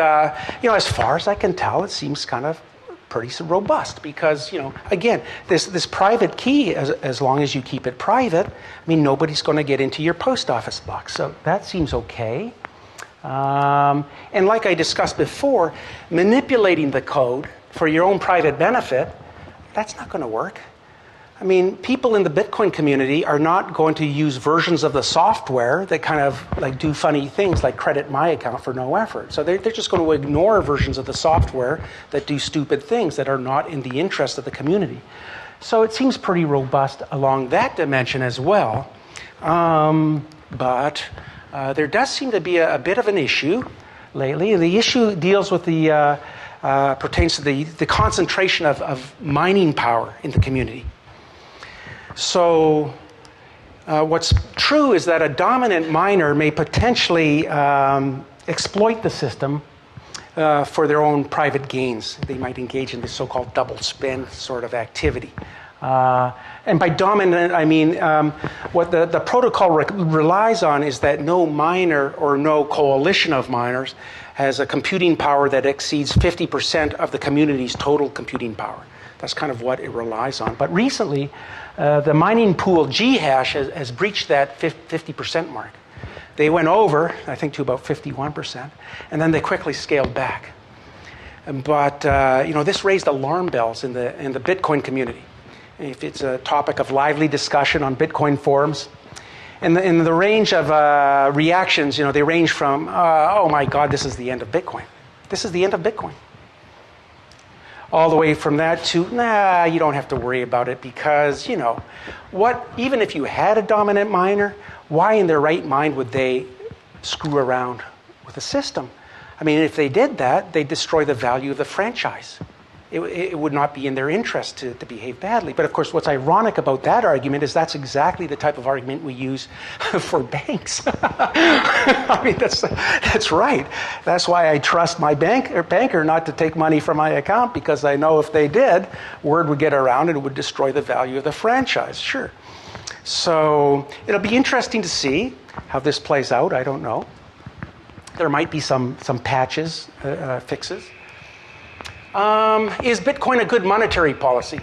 B: you know, as far as I can tell, it seems kind of pretty robust because, you know, again, this private key, as long as you keep it private, I mean, nobody's going to get into your post office box. So that seems okay. And like I discussed before, manipulating the code for your own private benefit, that's not going to work. I mean, people in the Bitcoin community are not going to use versions of the software that kind of like do funny things like credit my account for no effort. So they're just going to ignore versions of the software that do stupid things that are not in the interest of the community. So it seems pretty robust along that dimension as well. But there does seem to be a bit of an issue lately. And the issue deals with pertains to the concentration of mining power in the community. So what's true is that a dominant miner may potentially exploit the system for their own private gains. They might engage in this so-called double spend sort of activity. And by dominant, I mean what the protocol relies on is that no miner or no coalition of miners has a computing power that exceeds 50% of the community's total computing power. That's kind of what it relies on. But recently, the mining pool Ghash has breached that 50% mark. They went over, I think, to about 51%, and then they quickly scaled back. But you know, this raised alarm bells in the Bitcoin community. If it's a topic of lively discussion on Bitcoin forums, and in the range of reactions, you know, they range from, oh my God, this is the end of Bitcoin. This is the end of Bitcoin. All the way from that to, nah, you don't have to worry about it because, you know, even if you had a dominant miner, why in their right mind would they screw around with the system? I mean, if they did that, they'd destroy the value of the franchise. It would not be in their interest to behave badly. But of course, what's ironic about that argument is that's exactly the type of argument we use for banks. I mean, that's right. That's why I trust my banker not to take money from my account, because I know if they did, word would get around and it would destroy the value of the franchise. Sure. So it'll be interesting to see how this plays out. I don't know. There might be some patches, fixes. Is Bitcoin a good monetary policy?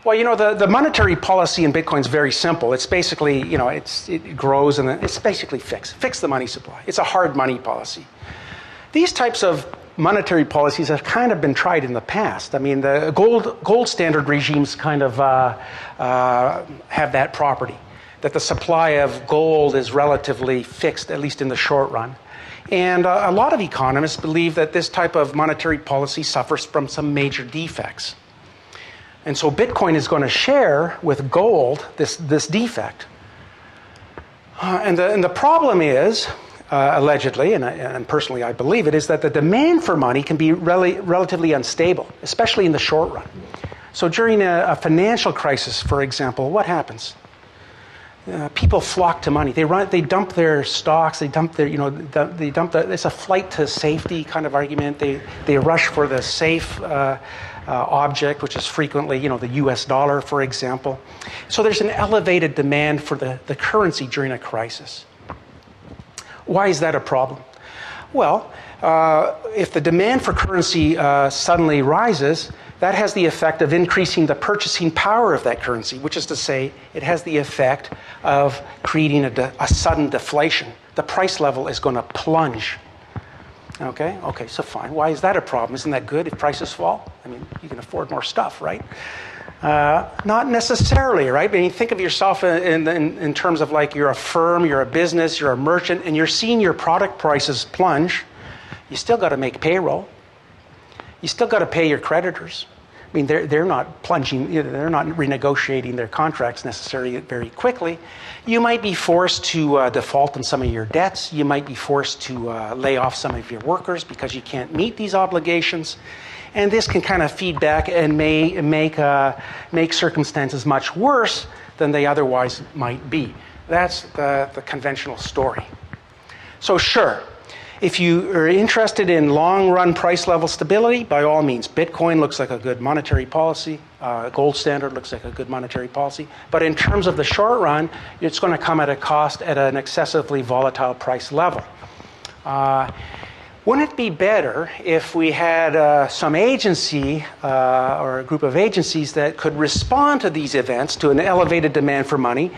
B: Well, you know, the monetary policy in Bitcoin is very simple. It's basically, you know, it grows and it's basically fix the money supply. It's a hard money policy. These types of monetary policies have kind of been tried in the past. I mean, the gold standard regimes kind of have that property, that the supply of gold is relatively fixed, at least in the short run. And a lot of economists believe that this type of monetary policy suffers from some major defects. And so Bitcoin is going to share with gold this defect. And the problem is, allegedly, and personally I believe it, is that the demand for money can be relatively unstable, especially in the short run. So during a financial crisis, for example, what happens? People flock to money. They dump their stocks. They dump their, it's a flight to safety kind of argument. They rush for the safe object, which is frequently, you know, the U.S. dollar, for example. So there's an elevated demand for the currency during a crisis. Why is that a problem? Well, if the demand for currency suddenly rises, that has the effect of increasing the purchasing power of that currency, which is to say, it has the effect of creating a sudden deflation. The price level is going to plunge. Okay, so fine. Why is that a problem? Isn't that good if prices fall? I mean, you can afford more stuff, right? Not necessarily, right? I mean, think of yourself in terms of like you're a firm, you're a business, you're a merchant, and you're seeing your product prices plunge. You still got to make payroll. You still got to pay your creditors. I mean, they're not plunging, they're not renegotiating their contracts necessarily very quickly. You might be forced to default on some of your debts. You might be forced to lay off some of your workers because you can't meet these obligations. And this can kind of feed back and may make circumstances much worse than they otherwise might be. That's the conventional story. So sure, if you are interested in long-run price level stability, by all means, Bitcoin looks like a good monetary policy. Gold standard looks like a good monetary policy. But in terms of the short run, it's going to come at a cost at an excessively volatile price level. Wouldn't it be better if we had some agency or a group of agencies that could respond to these events, to an elevated demand for money,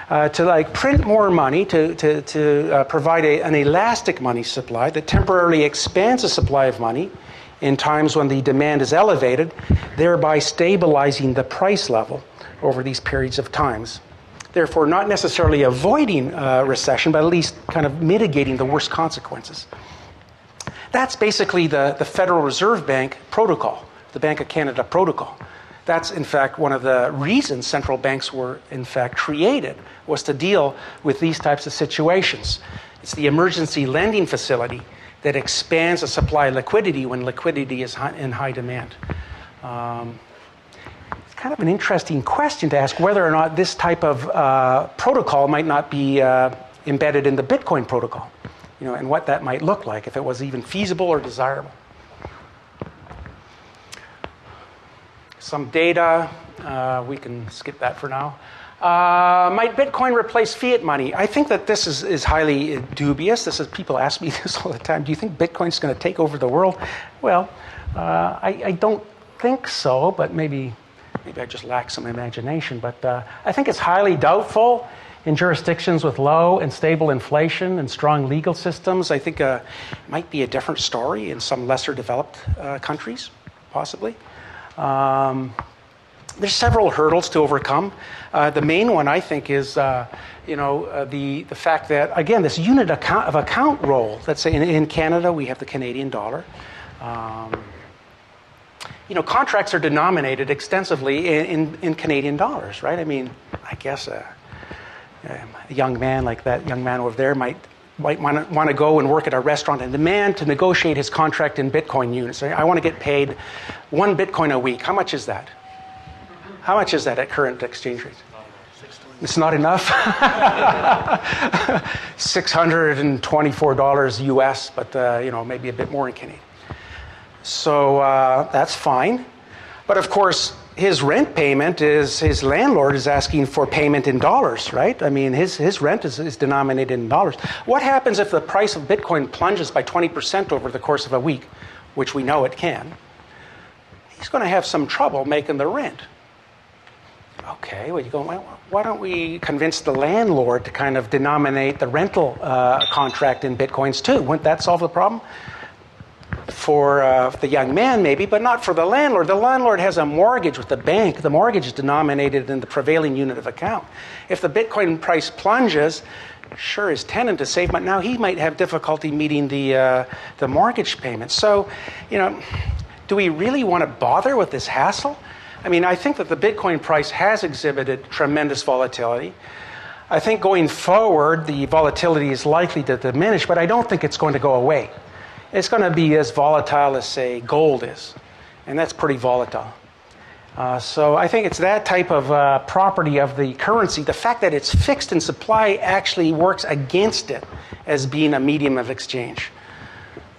B: to like print more money, to provide an elastic money supply that temporarily expands the supply of money in times when the demand is elevated, thereby stabilizing the price level over these periods of times. Therefore, not necessarily avoiding recession, but at least kind of mitigating the worst consequences. That's basically the Federal Reserve Bank protocol, the Bank of Canada protocol. That's, in fact, one of the reasons central banks were, in fact, created, was to deal with these types of situations. It's the emergency lending facility that expands the supply of liquidity when liquidity is in high demand. It's kind of an interesting question to ask whether or not this type of protocol might not be embedded in the Bitcoin protocol. And what that might look like, if it was even feasible or desirable. Some data, we can skip that for now. Might Bitcoin replace fiat money? I think that this is highly dubious. People ask me this all the time. Do you think Bitcoin's going to take over the world? Well, I don't think so, but maybe I just lack some imagination. But I think it's highly doubtful. In jurisdictions with low and stable inflation and strong legal systems, I think it might be a different story in some lesser developed countries, possibly. There's several hurdles to overcome. The main one, I think, is the fact that, again, this unit of account role. Let's say in Canada, we have the Canadian dollar. Contracts are denominated extensively in Canadian dollars, right? I mean, I guess a young man like that young man over there might want to go and work at a restaurant and demand to negotiate his contract in Bitcoin units. I want to get paid 1 Bitcoin a week. How much is that? How much is that at current exchange rates? It's not enough? $624 US, but maybe a bit more in Canadian. So that's fine. But of course, his rent payment is, his landlord is asking for payment in dollars, right? I mean, his rent is denominated in dollars. What happens if the price of Bitcoin plunges by 20% over the course of a week, which we know it can? He's going to have some trouble making the rent. Okay, well, you go, well, why don't we convince the landlord to kind of denominate the rental contract in Bitcoins too? Wouldn't that solve the problem? For the young man, maybe, but not for the landlord. The landlord has a mortgage with the bank. The mortgage is denominated in the prevailing unit of account. If the Bitcoin price plunges, sure, his tenant is safe, but now he might have difficulty meeting the mortgage payment. So, do we really want to bother with this hassle? I mean, I think that the Bitcoin price has exhibited tremendous volatility. I think going forward, the volatility is likely to diminish, but I don't think it's going to go away. It's going to be as volatile as, say, gold is, and that's pretty volatile. So I think it's that type of property of the currency. The fact that it's fixed in supply actually works against it as being a medium of exchange,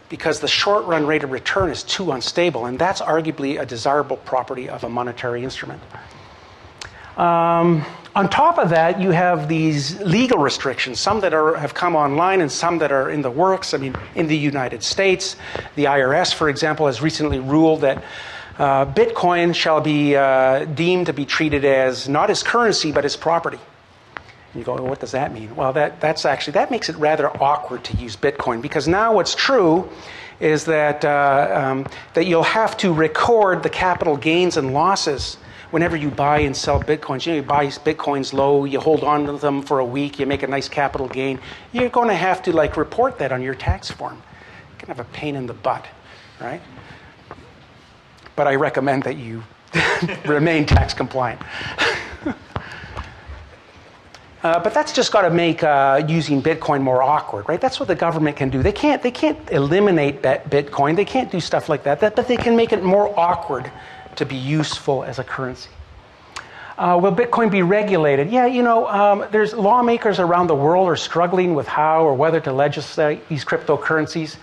B: because the short-run rate of return is too unstable, and that's arguably a desirable property of a monetary instrument. On top of that, you have these legal restrictions, some that have come online and some that are in the works. I mean, in the United States, the IRS, for example, has recently ruled that Bitcoin shall be deemed to be treated as not as currency, but as property. And you go, well, what does that mean? Well, that makes it rather awkward to use Bitcoin, because now what's true is that you'll have to record the capital gains and losses whenever you buy and sell Bitcoins. You buy Bitcoins low, you hold on to them for a week, you make a nice capital gain. You're going to have to report that on your tax form. Kind of a pain in the butt, right? But I recommend that you remain tax compliant. But that's just got to make using Bitcoin more awkward, right? That's what the government can do. They can't eliminate Bitcoin. They can't do stuff like that. But they can make it more awkward to be useful as a currency. Will Bitcoin be regulated? Yeah, there's lawmakers around the world are struggling with how or whether to legislate these cryptocurrencies.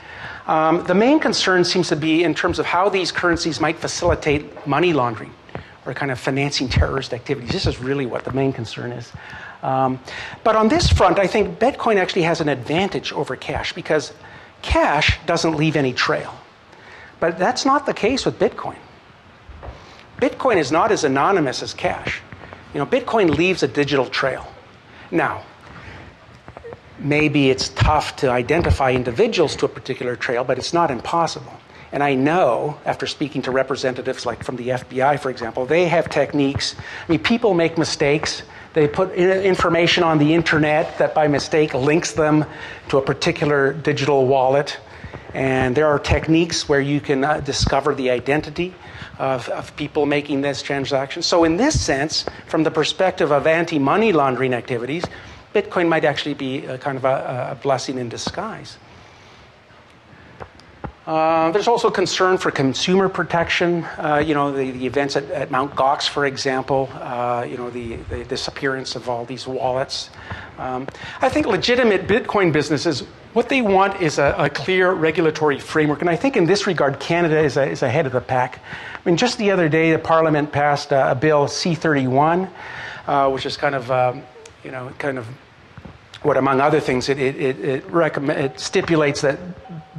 B: The main concern seems to be in terms of how these currencies might facilitate money laundering or kind of financing terrorist activities. This is really what the main concern is. But on this front, I think Bitcoin actually has an advantage over cash because cash doesn't leave any trail. But that's not the case with Bitcoin. Bitcoin is not as anonymous as cash. Bitcoin leaves a digital trail. Now, maybe it's tough to identify individuals to a particular trail, but it's not impossible. And I know, after speaking to representatives like from the FBI, for example, they have techniques. People make mistakes. They put information on the internet that by mistake links them to a particular digital wallet. And there are techniques where you can discover the identity of people making this transaction. So in this sense, from the perspective of anti-money laundering activities, Bitcoin might actually be kind of a blessing in disguise. There's also concern for consumer protection. The events at Mt. Gox, for example, the disappearance of all these wallets. I think legitimate Bitcoin businesses, what they want is a clear regulatory framework. And I think in this regard, Canada is ahead of the pack. Just the other day, the Parliament passed a bill, C-31, which is kind of what, among other things, it stipulates that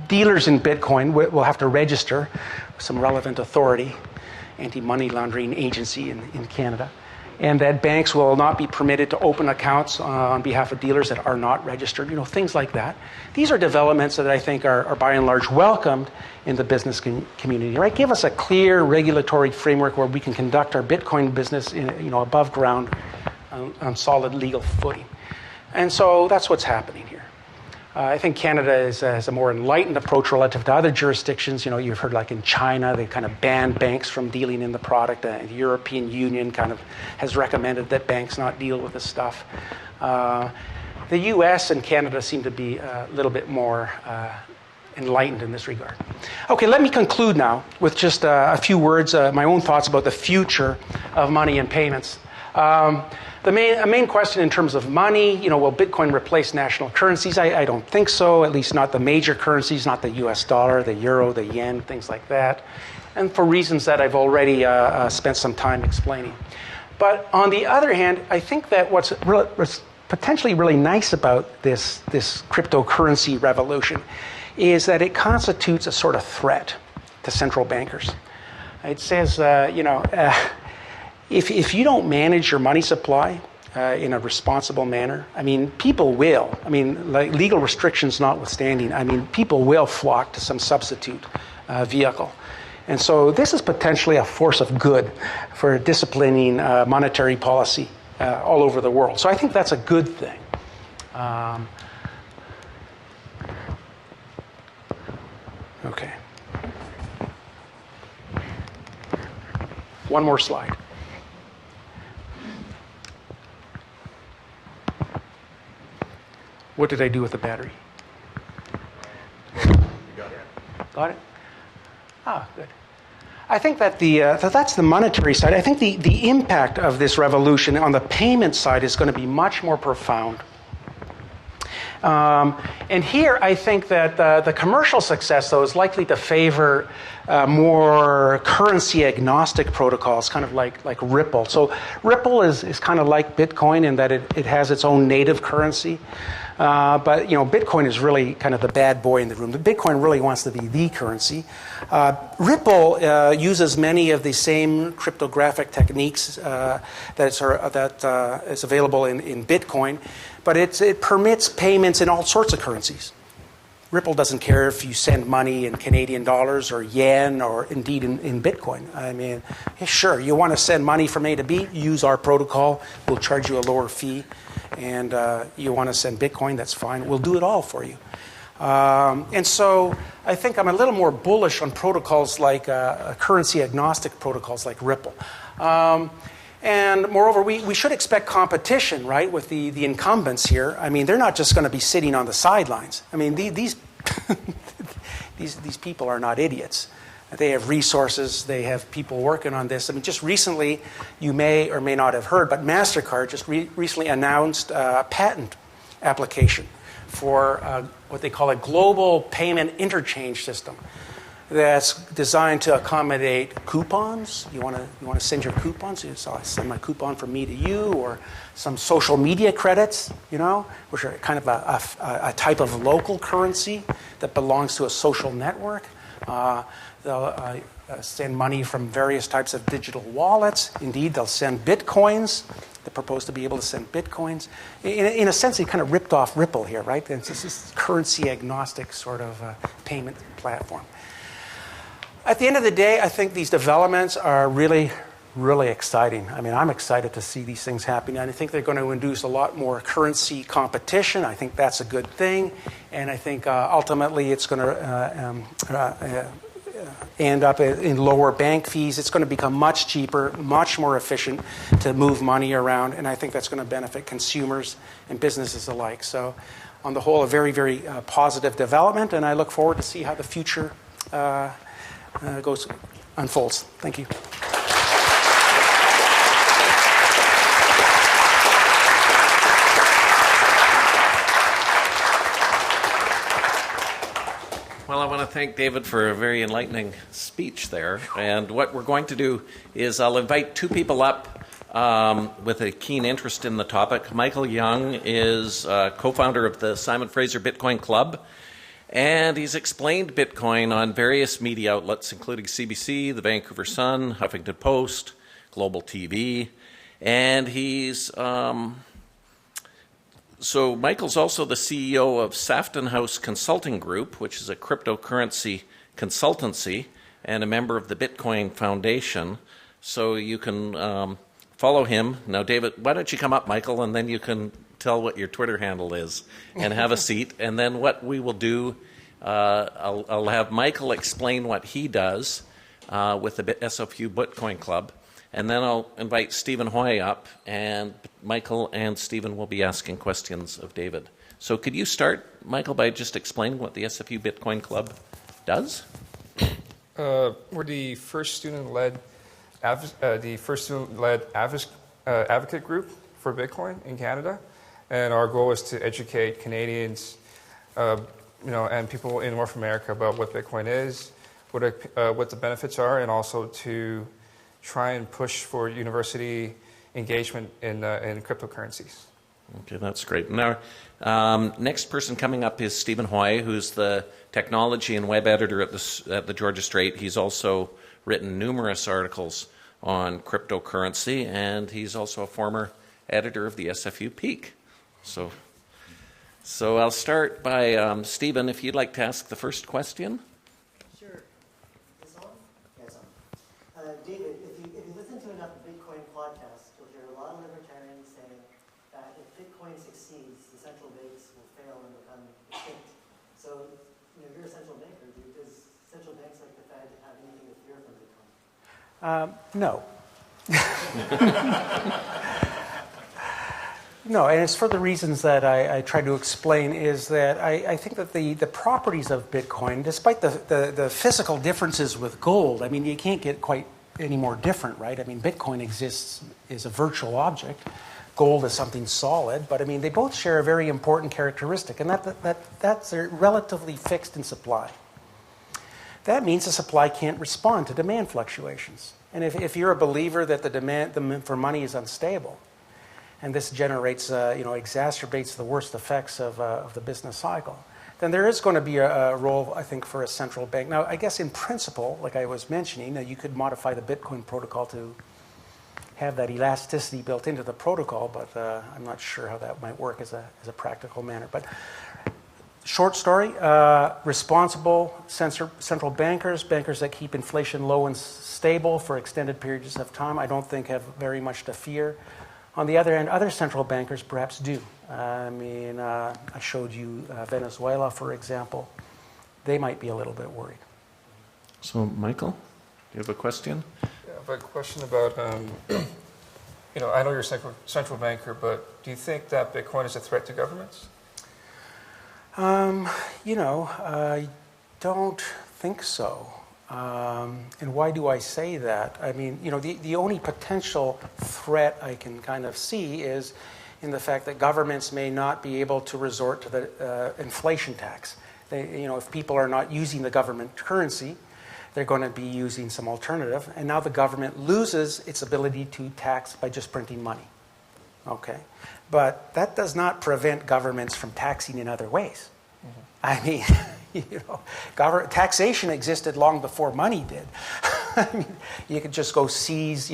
B: dealers in Bitcoin will have to register with some relevant authority, anti-money laundering agency in Canada, and that banks will not be permitted to open accounts on behalf of dealers that are not registered, things like that. These are developments that I think are by and large welcomed in the business community, right? Give us a clear regulatory framework where we can conduct our Bitcoin business above ground on solid legal footing. And so that's what's happening here. I think Canada has a more enlightened approach relative to other jurisdictions. You've heard like in China, they kind of banned banks from dealing in the product. The European Union kind of has recommended that banks not deal with this stuff. The US and Canada seem to be a little bit more enlightened in this regard. Okay, let me conclude now with just a few words, my own thoughts about the future of money and payments. The main question in terms of money, will Bitcoin replace national currencies? I don't think so, at least not the major currencies, not the US dollar, the euro, the yen, things like that, and for reasons that I've already spent some time explaining. But on the other hand, I think that what's potentially really nice about this cryptocurrency revolution is that it constitutes a sort of threat to central bankers. It says, if you don't manage your money supply in a responsible manner, people will. Like legal restrictions notwithstanding, people will flock to some substitute vehicle. And so this is potentially a force of good for disciplining monetary policy all over the world. So I think that's a good thing. Okay. One more slide. What did I do with the battery?
C: You got it.
B: Got it? Ah, good. I think that that's the monetary side. I think the impact of this revolution on the payment side is going to be much more profound. And here I think that the commercial success, though, is likely to favor more currency agnostic protocols, kind of like Ripple. So Ripple is kind of like Bitcoin in that it has its own native currency. But Bitcoin is really kind of the bad boy in the room. Bitcoin really wants to be the currency. Ripple uses many of the same cryptographic techniques that is available in Bitcoin, but it permits payments in all sorts of currencies. Ripple doesn't care if you send money in Canadian dollars or yen or indeed in Bitcoin. Sure, you want to send money from A to B, use our protocol. We'll charge you a lower fee. And you want to send Bitcoin, that's fine. We'll do it all for you. And so I think I'm a little more bullish on protocols like currency agnostic protocols like Ripple. And moreover, we should expect competition, right, with the incumbents here. I mean, they're not just going to be sitting on the sidelines. I mean, these people are not idiots. They have resources. They have people working on this. I mean, just recently, you may or may not have heard, but MasterCard just recently announced a patent application for what they call a global payment interchange system that's designed to accommodate coupons. You want to send your coupons? So I send my coupon from me to you, or some social media credits, which are kind of a type of local currency that belongs to a social network. They'll send money from various types of digital wallets. Indeed, they'll send bitcoins. They propose to be able to send bitcoins. In a sense, they kind of ripped off Ripple here, right? It's this currency agnostic sort of payment platform. At the end of the day, I think these developments are really, really exciting. I mean, I'm excited to see these things happening. And I think they're going to induce a lot more currency competition. I think that's a good thing. And I think ultimately it's going to end up in lower bank fees. It's going to become much cheaper, much more efficient to move money around. And I think that's going to benefit consumers and businesses alike. So on the whole, a very, very positive development. And I look forward to see how the future unfolds. Thank you.
A: Well, I want to thank David for a very enlightening speech there. And what we're going to do is I'll invite two people up with a keen interest in the topic. Michael Young is co-founder of the Simon Fraser Bitcoin Club. And he's explained Bitcoin on various media outlets, including CBC, the Vancouver Sun, Huffington Post, Global TV. And he's... So Michael's also the CEO of Safton House Consulting Group, which is a cryptocurrency consultancy, and a member of the Bitcoin Foundation. So you can follow him. Now, David, why don't you come up, Michael, and then you can tell what your Twitter handle is and have a seat. And then what we will do, I'll have Michael explain what he does with the SFU Bitcoin Club. And then I'll invite Stephen Hoy up, and Michael and Stephen will be asking questions of David. So could you start, Michael, by just explaining what the SFU Bitcoin Club does?
D: We're the first student-led advocate group for Bitcoin in Canada, and our goal is to educate Canadians, and people in North America about what Bitcoin is, what the benefits are, and also to try and push for university engagement in cryptocurrencies.
A: Okay, that's great. Now, next person coming up is Stephen Hoy, who's the technology and web editor at the Georgia Straight. He's also written numerous articles on cryptocurrency, and he's also a former editor of the SFU Peak. So I'll start by Stephen, if you'd like to ask the first question.
E: Sure. Is this on? Yes, on. David, if you listen to enough Bitcoin podcasts, you'll hear a lot of libertarians saying that if Bitcoin succeeds, the central banks will fail and become extinct. So, you're a central banker. Does central banks like the Fed have anything to fear from Bitcoin?
B: No. No, and it's for the reasons that I tried to explain, is that I think that the properties of Bitcoin, despite the physical differences with gold, I mean, you can't get quite any more different, right? I mean, Bitcoin exists as a virtual object. Gold is something solid, but I mean, they both share a very important characteristic, and that's they're relatively fixed in supply. That means the supply can't respond to demand fluctuations. And if you're a believer that the demand for money is unstable, and this generates, exacerbates the worst effects of the business cycle, then there is going to be a role, I think, for a central bank. Now, I guess in principle, like I was mentioning, you could modify the Bitcoin protocol to have that elasticity built into the protocol, but I'm not sure how that might work as a practical manner. But short story, responsible central bankers that keep inflation low and stable for extended periods of time, I don't think have very much to fear On the other hand, other central bankers perhaps do. I mean, I showed you Venezuela, for example. They might be a little bit worried.
A: So, Michael, do you have a question?
D: Yeah, I have a question about, I know you're a central banker, but do you think that Bitcoin is a threat to governments?
B: I don't think so. And why do I say that? I mean, the only potential threat I can kind of see is in the fact that governments may not be able to resort to the inflation tax. If people are not using the government currency, they're going to be using some alternative. And now the government loses its ability to tax by just printing money. Okay? But that does not prevent governments from taxing in other ways. I mean, taxation existed long before money did. I mean, you could just go seize,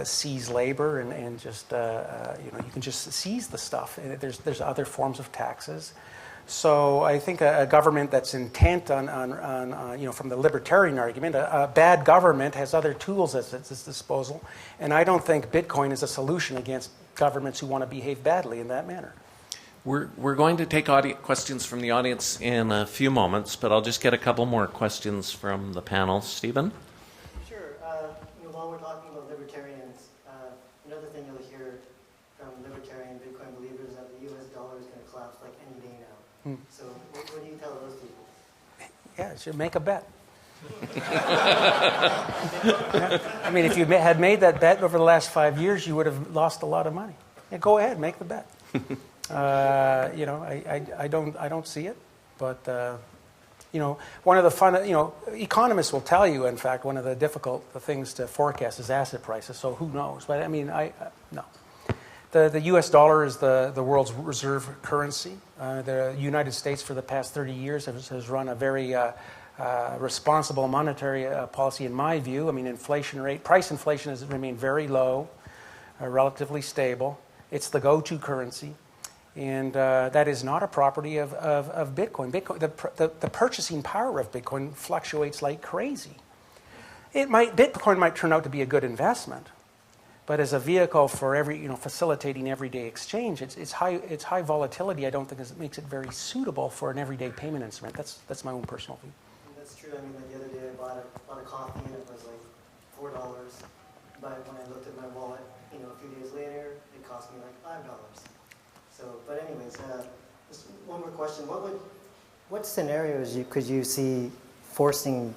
B: seize labor and just, you can just seize the stuff. And there's other forms of taxes. So I think a government that's intent on from the libertarian argument, a bad government has other tools at its disposal. And I don't think Bitcoin is a solution against governments who want to behave badly in that manner.
A: We're going to take questions from the audience in a few moments, but I'll just get a couple more questions from the panel. Stephen?
E: Sure. While we're talking about libertarians, another thing you'll hear from libertarian Bitcoin believers is that the US dollar is going to collapse like any day now. So what do you tell those people?
B: Yeah, you should make a bet. I mean, if you had made that bet over the last 5 years, you would have lost a lot of money. Yeah, go ahead, make the bet. I don't see it, but one of the fun, economists will tell you. In fact, one of the difficult things to forecast is asset prices. So who knows? But I mean, no. The U.S. dollar is the world's reserve currency. The United States, for the past 30 years, has run a very responsible monetary policy, in my view. I mean, price inflation has remained very low, relatively stable. It's the go-to currency. And that is not a property of Bitcoin. The purchasing power of Bitcoin fluctuates like crazy. Bitcoin might turn out to be a good investment, but as a vehicle for facilitating everyday exchange, its high volatility. I don't think makes it very suitable for an everyday payment instrument. That's my own personal view.
E: That's true. I mean, the other day I bought a coffee and it was like $4, but when I looked at my wallet, a few days later, it cost me like $5. So, but anyways, just one more question. What scenarios could you see forcing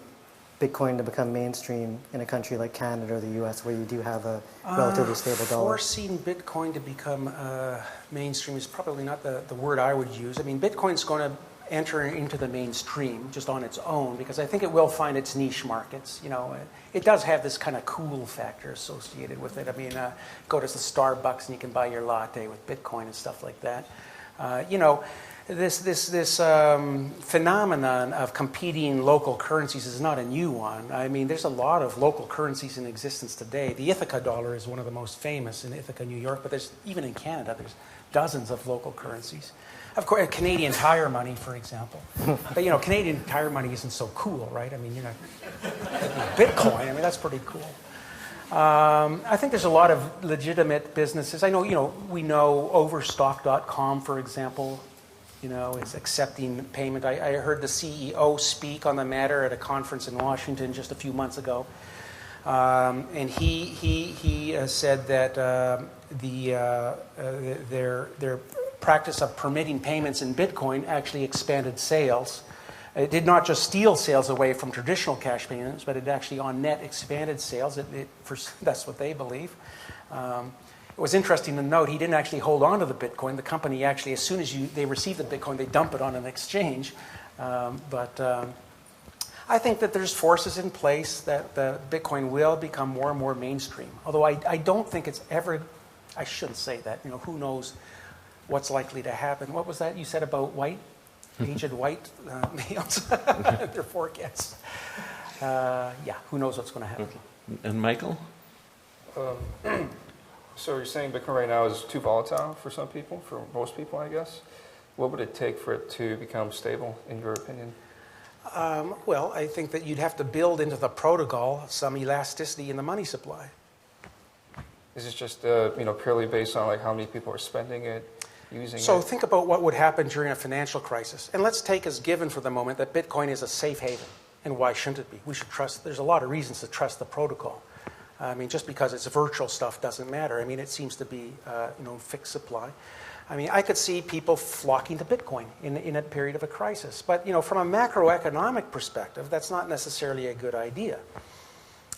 E: Bitcoin to become mainstream in a country like Canada or the U.S., where you do have a relatively stable dollar?
B: Forcing Bitcoin to become mainstream is probably not the word I would use. I mean, Bitcoin's going to enter into the mainstream just on its own, because I think it will find its niche markets. It does have this kind of cool factor associated with it. I mean, go to the Starbucks and you can buy your latte with Bitcoin and stuff like that. This phenomenon of competing local currencies is not a new one. I mean, there's a lot of local currencies in existence today. The Ithaca dollar is one of the most famous in Ithaca, New York, but even in Canada, there's dozens of local currencies. Of course, Canadian Tire money, for example. But, Canadian Tire money isn't so cool, right? I mean, Bitcoin, I mean, that's pretty cool. I think there's a lot of legitimate businesses. I know, we know Overstock.com, for example, is accepting payment. I heard the CEO speak on the matter at a conference in Washington just a few months ago. And he said that their practice of permitting payments in Bitcoin actually expanded sales. It did not just steal sales away from traditional cash payments, but it actually on net expanded sales. That's what they believe. It was interesting to note he didn't actually hold on to the Bitcoin. The company actually, as soon as they receive the Bitcoin, they dump it on an exchange. But I think that there's forces in place that Bitcoin will become more and more mainstream. Although I don't think it's ever, I shouldn't say that, who knows what's likely to happen. What was that you said about aged white males, their forecasts? Who knows what's going to happen.
A: And Michael?
D: So you're saying Bitcoin right now is too volatile for some people, for most people, I guess. What would it take for it to become stable, in your opinion?
B: Well, I think that you'd have to build into the protocol some elasticity in the money supply.
D: Is it just purely based on like how many people are spending it, using
B: So
D: it?
B: think about what would happen during a financial crisis. And let's take as given for the moment that Bitcoin is a safe haven. And why shouldn't it be? We should trust, there's a lot of reasons to trust the protocol. I mean, just because it's virtual stuff doesn't matter. I mean, it seems to be, fixed supply. I mean, I could see people flocking to Bitcoin in a period of a crisis. But, from a macroeconomic perspective, that's not necessarily a good idea.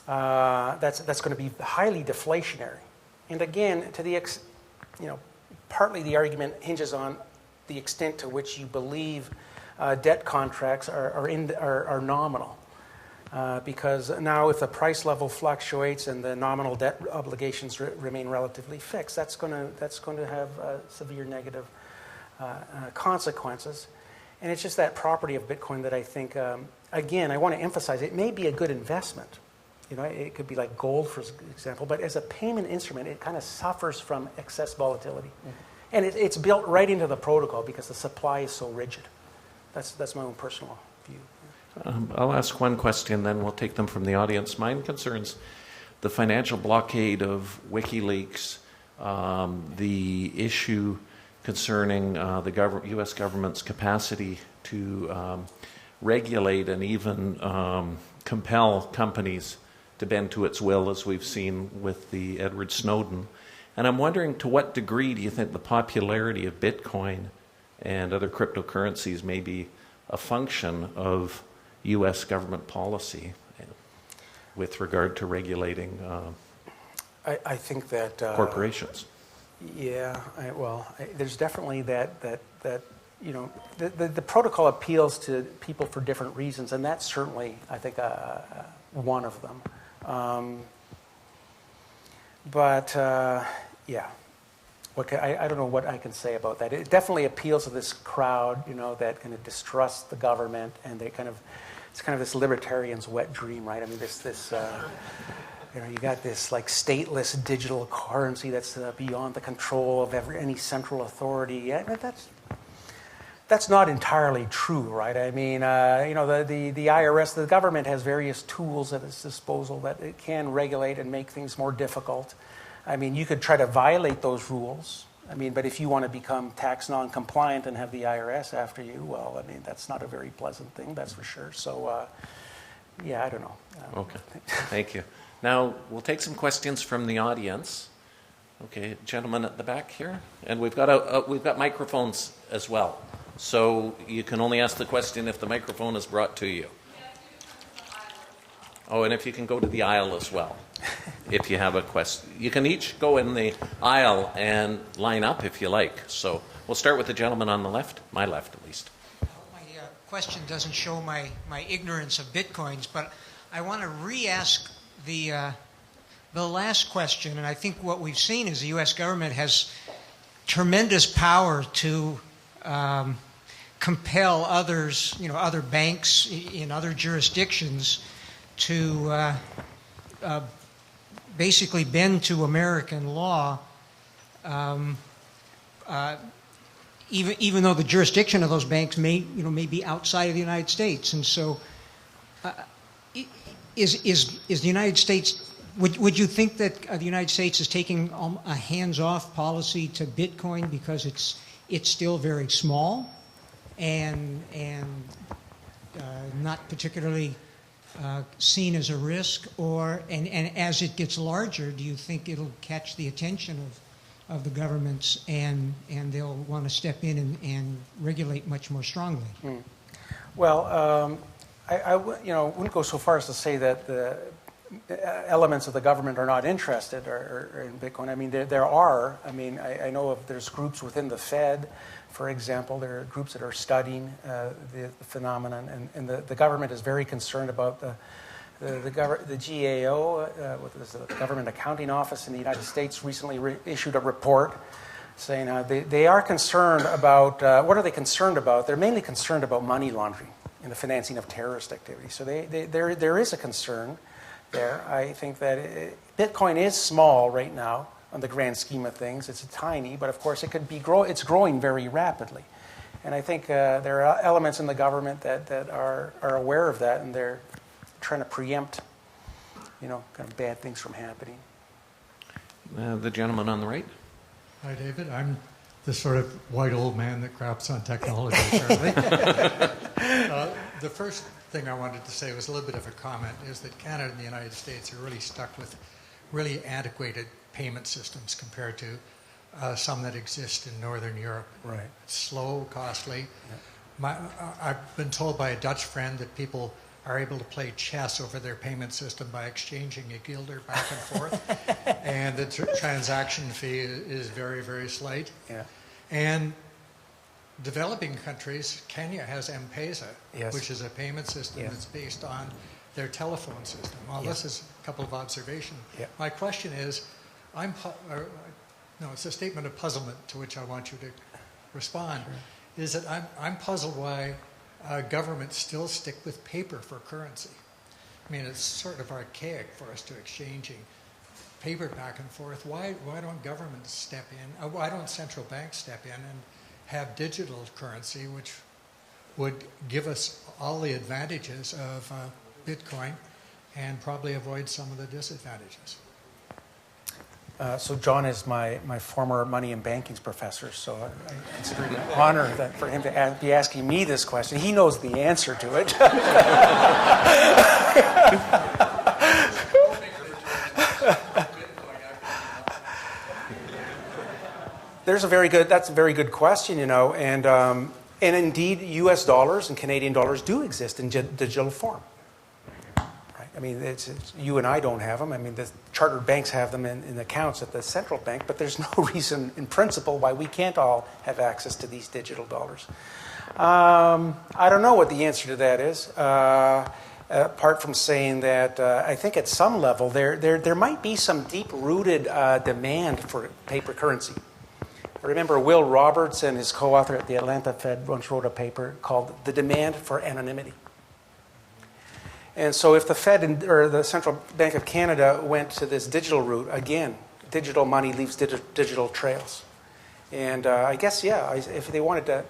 B: That's going to be highly deflationary. And again, partly the argument hinges on the extent to which you believe debt contracts are nominal. Because now if the price level fluctuates and the nominal debt obligations remain relatively fixed, that's going to have severe negative consequences. And it's just that property of Bitcoin that I think, again, I want to emphasize, it may be a good investment. It could be like gold, for example, but as a payment instrument, it kind of suffers from excess volatility. Mm-hmm. And it's built right into the protocol because the supply is so rigid. That's my own personal view.
A: I'll ask one question, then we'll take them from the audience. Mine concerns the financial blockade of WikiLeaks, the issue concerning the U.S. government's capacity to regulate and even compel companies to bend to its will, as we've seen with the Edward Snowden. And I'm wondering, to what degree do you think the popularity of Bitcoin and other cryptocurrencies may be a function of U.S. government policy with regard to regulating
B: I think that
A: corporations?
B: Yeah, there's definitely that the protocol appeals to people for different reasons, and that's certainly, I think, one of them. Yeah. I don't know what I can say about that. It definitely appeals to this crowd, that kind of distrusts the government, and it's kind of this libertarian's wet dream, right? I mean, you got this like stateless digital currency that's beyond the control of any central authority. Yeah, that's not entirely true, right? I mean, the IRS, the government has various tools at its disposal that it can regulate and make things more difficult. I mean, you could try to violate those rules. I mean, but if you want to become tax non-compliant and have the IRS after you, well, I mean, that's not a very pleasant thing, that's for sure. So, I don't know.
A: Okay, thank you. Now, we'll take some questions from the audience. Okay, gentleman at the back here. And we've got microphones as well. So you can only ask the question if the microphone is brought to you. Oh, and if you can go to the aisle as well, if you have a question. You can each go in the aisle and line up if you like. So we'll start with the gentleman on the left, my left at least.
F: My question doesn't show my ignorance of Bitcoins, but I want to re-ask the last question. And I think what we've seen is the U.S. government has tremendous power to compel others, other banks in other jurisdictions to basically bend to American law, even though the jurisdiction of those banks may be outside of the United States. And so, is the United States? Would you think that the United States is taking a hands-off policy to Bitcoin because it's still very small and not particularly seen as a risk, and as it gets larger, do you think it'll catch the attention of the governments and they'll want to step in and regulate much more strongly?
B: Well, I wouldn't go so far as to say that the elements of the government are not interested or in Bitcoin. I mean, there are. I mean, I know there's groups within the Fed, for example. There are groups that are studying the phenomenon, and the government is very concerned about the GAO, the Government Accounting Office in the United States, recently issued a report saying they are concerned about, what are they concerned about? They're mainly concerned about money laundering and the financing of terrorist activity. So there is a concern there. I think that Bitcoin is small right now on the grand scheme of things. It's tiny, but of course it's growing very rapidly. And I think there are elements in the government that are aware of that, and they're trying to preempt, kind of bad things from happening.
A: The gentleman on the right.
G: Hi, David. I'm the sort of white old man that craps on technology, apparently. The first thing I wanted to say was a little bit of a comment, is that Canada and the United States are really stuck with really antiquated payment systems compared to some that exist in Northern Europe.
B: Right.
G: It's slow, costly. Yeah. I've been told by a Dutch friend that people are able to play chess over their payment system by exchanging a guilder back and forth, and the transaction fee is very, very slight.
B: Yeah.
G: And developing countries, Kenya has M-Pesa,
B: Yes.
G: which is a payment system that's based on their telephone system. Well, this is a couple of observations.
B: Yeah.
G: My question is, it's a statement of puzzlement to which I want you to respond. Sure. Is that I'm puzzled why governments still stick with paper for currency. I mean, it's sort of archaic for us to exchanging paper back and forth. Why don't governments step in? Why don't central banks step in and have digital currency, which would give us all the advantages of Bitcoin and probably avoid some of the disadvantages?
B: So John is my former money and bankings professor, so I consider it an honor for him to be asking me this question. He knows the answer to it. That's a very good question, and indeed U.S. dollars and Canadian dollars do exist in digital form. I mean, you and I don't have them. I mean, the chartered banks have them in accounts at the central bank, but there's no reason in principle why we can't all have access to these digital dollars. I don't know what the answer to that is, apart from saying that I think at some level there might be some deep-rooted demand for paper currency. I remember Will Roberts and his co-author at the Atlanta Fed once wrote a paper called "The Demand for Anonymity." And so if the Fed or the Central Bank of Canada went to this digital route, again, digital money leaves digital trails. And I guess, if they wanted to,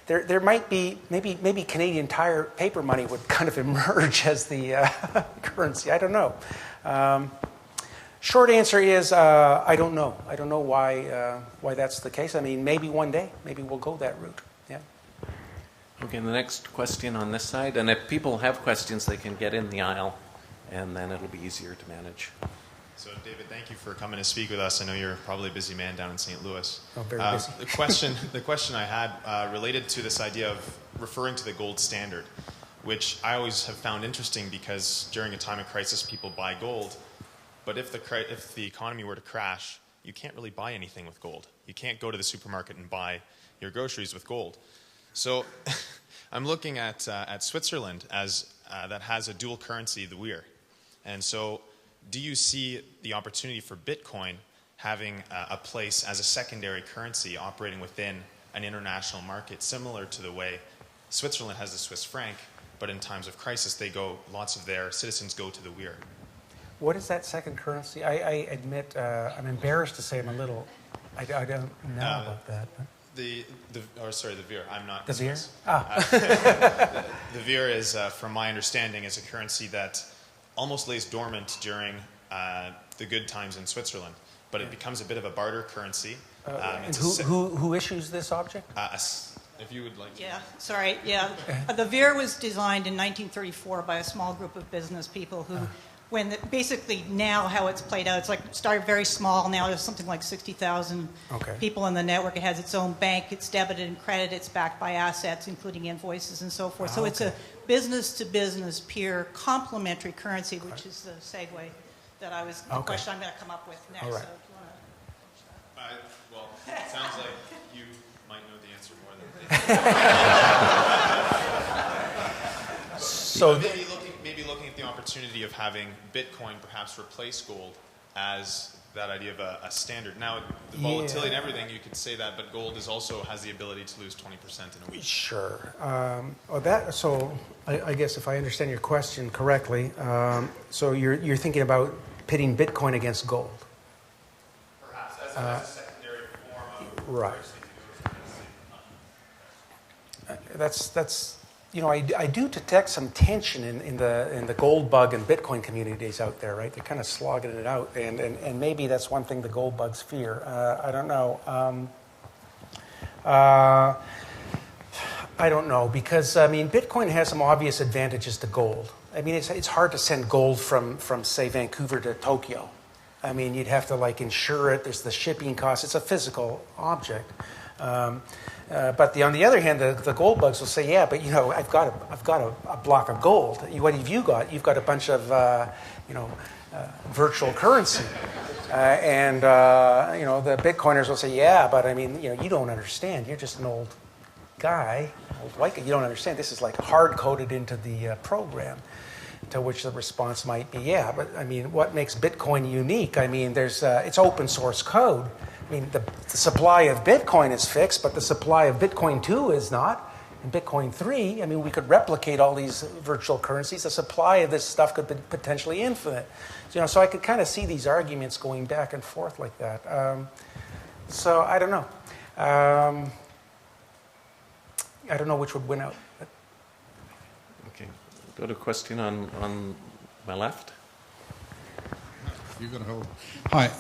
B: there might be, maybe Canadian Tire paper money would kind of emerge as the currency. I don't know. Short answer is, I don't know. I don't know why that's the case. I mean, maybe one day, maybe we'll go that route. Yeah.
A: Okay, the next question on this side, and if people have questions, they can get in the aisle, and then it'll be easier to manage.
C: So, David, thank you for coming to speak with us. I know you're probably a busy man down in St. Louis.
B: Oh, very busy.
C: The question I had related to this idea of referring to the gold standard, which I always have found interesting because during a time of crisis, people buy gold. But if the economy were to crash, you can't really buy anything with gold. You can't go to the supermarket and buy your groceries with gold. So I'm looking at Switzerland as that has a dual currency, the Weir. And so do you see the opportunity for Bitcoin having a place as a secondary currency operating within an international market, similar to the way Switzerland has the Swiss franc, but in times of crisis, lots of their citizens go to the Weir?
B: What is that second currency? I admit, I'm embarrassed to say I'm a little, I don't know about that. But.
C: The Weir. I'm not.
B: The Weir?
C: The Weir is, from my understanding, is a currency that almost lays dormant during the good times in Switzerland, but it becomes a bit of a barter currency.
B: And who issues this object?
C: If you would like to.
H: Yeah, sorry. Yeah, the Weir was designed in 1934 by a small group of business people who. Basically now how it's played out, it's like started very small. Now there's something like 60,000 people in the network. It has its own bank. It's debited and credited. It's backed by assets, including invoices and so forth. So it's a business-to-business peer complementary currency, which is the segue that the question I'm going to come up with next.
B: All right.
H: So if you want to...
C: Well, it sounds like you might know the answer more than
B: So
C: maybe looking at the opportunity of having Bitcoin perhaps replace gold as that idea of a standard. Now, the volatility and everything, you could say that, but gold also has the ability to lose 20% in a week.
B: Sure. So I guess if I understand your question correctly, so you're thinking about pitting Bitcoin against gold.
C: Perhaps as a secondary form of
B: right. That's I do detect some tension in the gold bug and Bitcoin communities out there, right? They're kind of slogging it out, and maybe that's one thing the gold bugs fear. I don't know. I don't know, because Bitcoin has some obvious advantages to gold. It's hard to send gold from say Vancouver to Tokyo. You'd have to insure it. There's the shipping costs. It's a physical object. But on the other hand, the gold bugs will say, yeah, but I've got a block of gold. What have you got? You've got a bunch of virtual currency, and the Bitcoiners will say, yeah, but you don't understand. You're just an old guy, old white guy. You don't understand. This is hard coded into the program. To which the response might be, yeah, but what makes Bitcoin unique? It's open source code. The supply of Bitcoin is fixed, but the supply of Bitcoin 2 is not. And Bitcoin 3, we could replicate all these virtual currencies. The supply of this stuff could be potentially infinite. So I could kind of see these arguments going back and forth like that. So I don't know. I don't know which would win out.
A: Okay. Go to a question on my left.
I: You're going to hold. Hi.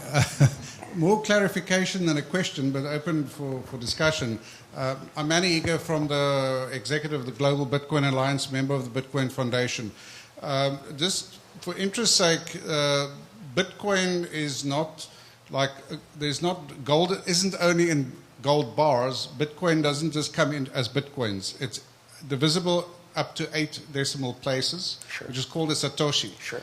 I: More clarification than a question, but open for discussion. I'm Manny Eager from the executive of the Global Bitcoin Alliance, member of the Bitcoin Foundation. Just for interest's sake, Bitcoin is not there's not gold, isn't only in gold bars. Bitcoin doesn't just come in as Bitcoins. It's divisible up to 8 decimal places,
B: sure,
I: which is called a Satoshi,
B: sure,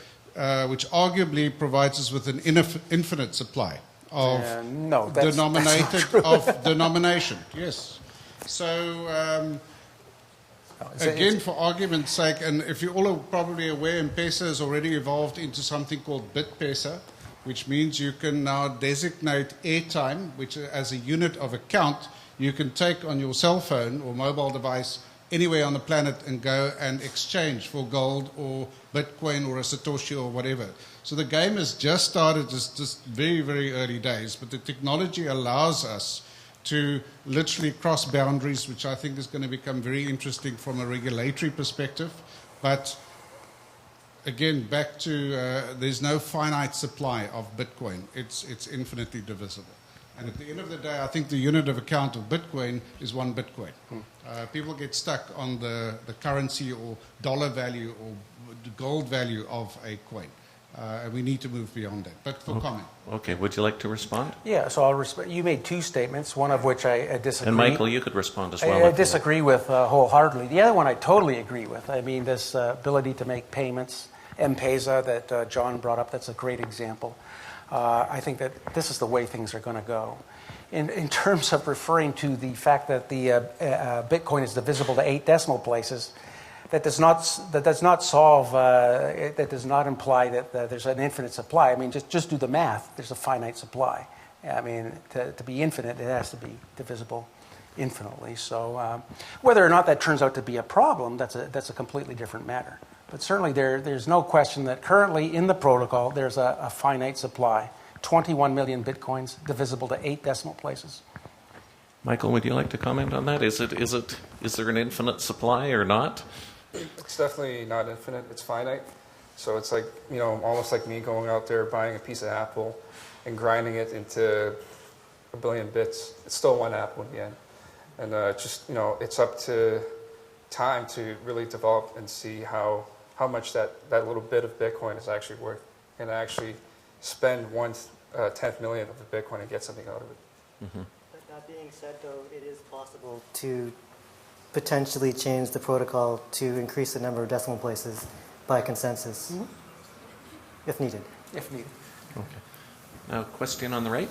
I: which arguably provides us with an infinite supply of denomination. Yes. So again, for argument's sake, and if you all are probably aware, M-Pesa has already evolved into something called BitPesa, which means you can now designate airtime, which as a unit of account you can take on your cell phone or mobile device anywhere on the planet and go and exchange for gold or Bitcoin or a Satoshi or whatever. So the game has just started, just very, very early days, but the technology allows us to literally cross boundaries, which I think is going to become very interesting from a regulatory perspective. But again, back to there's no finite supply of Bitcoin. It's infinitely divisible. And at the end of the day, I think the unit of account of Bitcoin is 1 Bitcoin. People get stuck on the currency or dollar value or the gold value of a coin. And we need to move beyond that. But for comment.
A: Okay, would you like to respond?
B: Yeah, so I'll respond. You made 2 statements, one of which I disagree.
A: And Michael, you could respond as well.
B: I disagree with wholeheartedly. The other one I totally agree with. This ability to make payments, M-Pesa that John brought up, that's a great example. I think that this is the way things are going to go. In terms of referring to the fact that the Bitcoin is divisible to 8 decimal places, that does not solve. That does not imply that there's an infinite supply. Just do the math. There's a finite supply. To be infinite, it has to be divisible infinitely. So whether or not that turns out to be a problem, that's a completely different matter. But certainly there's no question that currently in the protocol there's a finite supply. 21 million Bitcoins divisible to 8 decimal places.
A: Michael, would you like to comment on that? Is there an infinite supply or not?
D: It's definitely not infinite. It's finite. So it's like, almost like me going out there buying a piece of apple and grinding it into a billion bits. It's still 1 apple in the end. And it's up to time to really develop and see how much that little bit of Bitcoin is actually worth, and actually spend 1/10 million of the Bitcoin and get something out of it.
E: Mm-hmm. But that being said, though, it is possible to potentially change the protocol to increase the number of decimal places by consensus, if needed.
B: If needed.
A: Okay. Now, question on the right.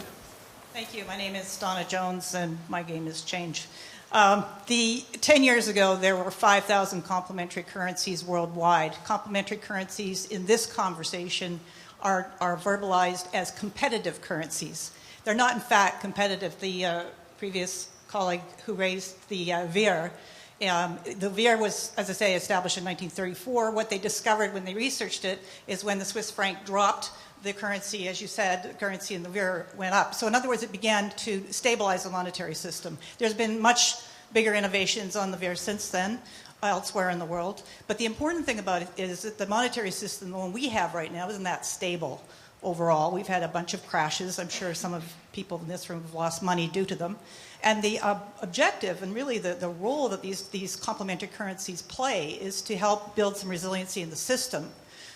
H: Thank you. My name is Donna Jones, and my game is change. 10 years ago, there were 5,000 complementary currencies worldwide. Complementary currencies in this conversation are verbalized as competitive currencies. They're not, in fact, competitive. The previous colleague who raised the VIR, the VIR was, as I say, established in 1934. What they discovered when they researched it is when the Swiss franc dropped, the currency, as you said, the currency in the VIR went up. So in other words, it began to stabilize the monetary system. There's been much bigger innovations on the VIR since then. elsewhere in the world. But the important thing about it is that the monetary system, the one we have right now, isn't that stable overall. We've had a bunch of crashes. I'm sure some of people in this room have lost money due to them. And the objective, and really the role that these complementary currencies play, is to help build some resiliency in the system.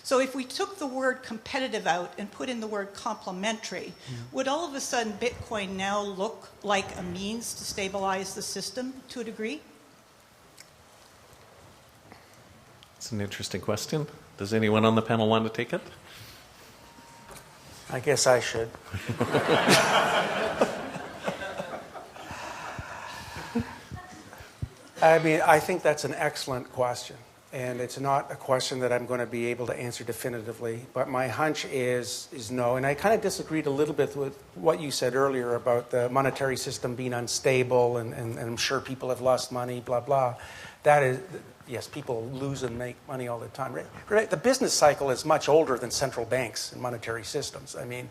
H: So if we took the word competitive out and put in the word complementary, would all of a sudden Bitcoin now look like a means to stabilize the system to a degree?
A: It's an interesting question. Does anyone on the panel want to take it?
B: I guess I should. I mean, I think that's an excellent question. And it's not a question that I'm going to be able to answer definitively. But my hunch is no. And I kind of disagreed a little bit with what you said earlier about the monetary system being unstable, and I'm sure people have lost money, blah, blah. That is, yes, people lose and make money all the time. Right? The business cycle is much older than central banks and monetary systems. I mean,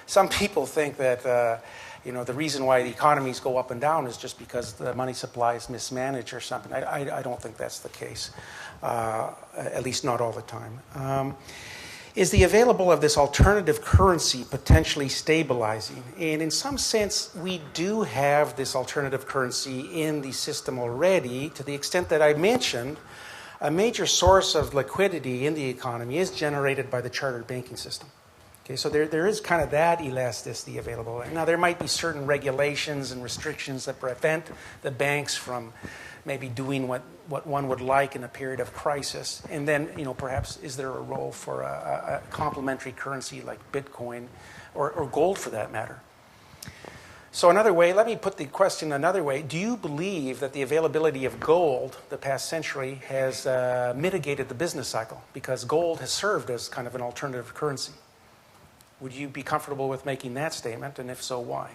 B: some people think that the reason why the economies go up and down is just because the money supply is mismanaged or something. I don't think that's the case, at least not all the time. Is the available of this alternative currency potentially stabilizing? And in some sense, we do have this alternative currency in the system already, to the extent that I mentioned a major source of liquidity in the economy is generated by the chartered banking system. Okay, so there is kind of that elasticity available. Now, there might be certain regulations and restrictions that prevent the banks from maybe doing what one would like in a period of crisis. And then, perhaps is there a role for a complementary currency like Bitcoin or gold for that matter? So another way, let me put the question another way. Do you believe that the availability of gold the past century has mitigated the business cycle? Because gold has served as kind of an alternative currency. Would you be comfortable with making that statement, and if so, why?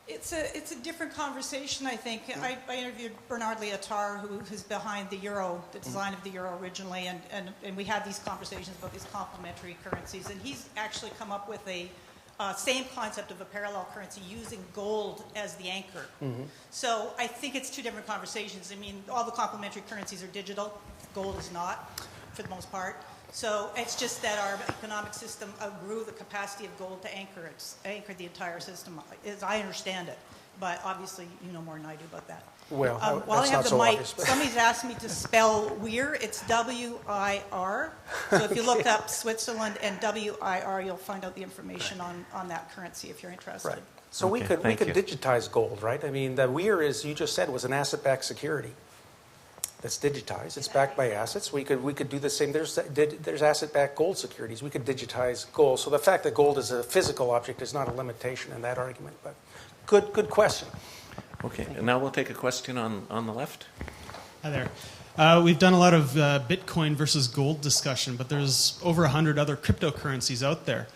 H: It's a different conversation, I think. I interviewed Bernard Liotard, who's behind the euro, the design of the euro originally, and we had these conversations about these complementary currencies. And he's actually come up with a same concept of a parallel currency using gold as the anchor. Mm-hmm. So I think it's two different conversations. I mean, all the complementary currencies are digital. Gold is not, for the most part. So it's just that our economic system outgrew the capacity of gold to anchor the entire system, as I understand it. But obviously, you know more than I do about that.
B: Well,
H: while I have the mic,
B: obvious,
H: somebody's asked me to spell WIR. It's W-I-R. So if you look up Switzerland and W-I-R, you'll find out the information on that currency if you're interested.
B: Right. So we could digitize gold, right? I mean, the WIR, as you just said, was an asset-backed security. That's digitized. It's backed by assets. We could do the same. There's asset-backed gold securities. We could digitize gold. So the fact that gold is a physical object is not a limitation in that argument. But good question.
A: Okay, and now we'll take a question on the left.
J: Hi there. We've done a lot of Bitcoin versus gold discussion, but there's over 100 other cryptocurrencies out there.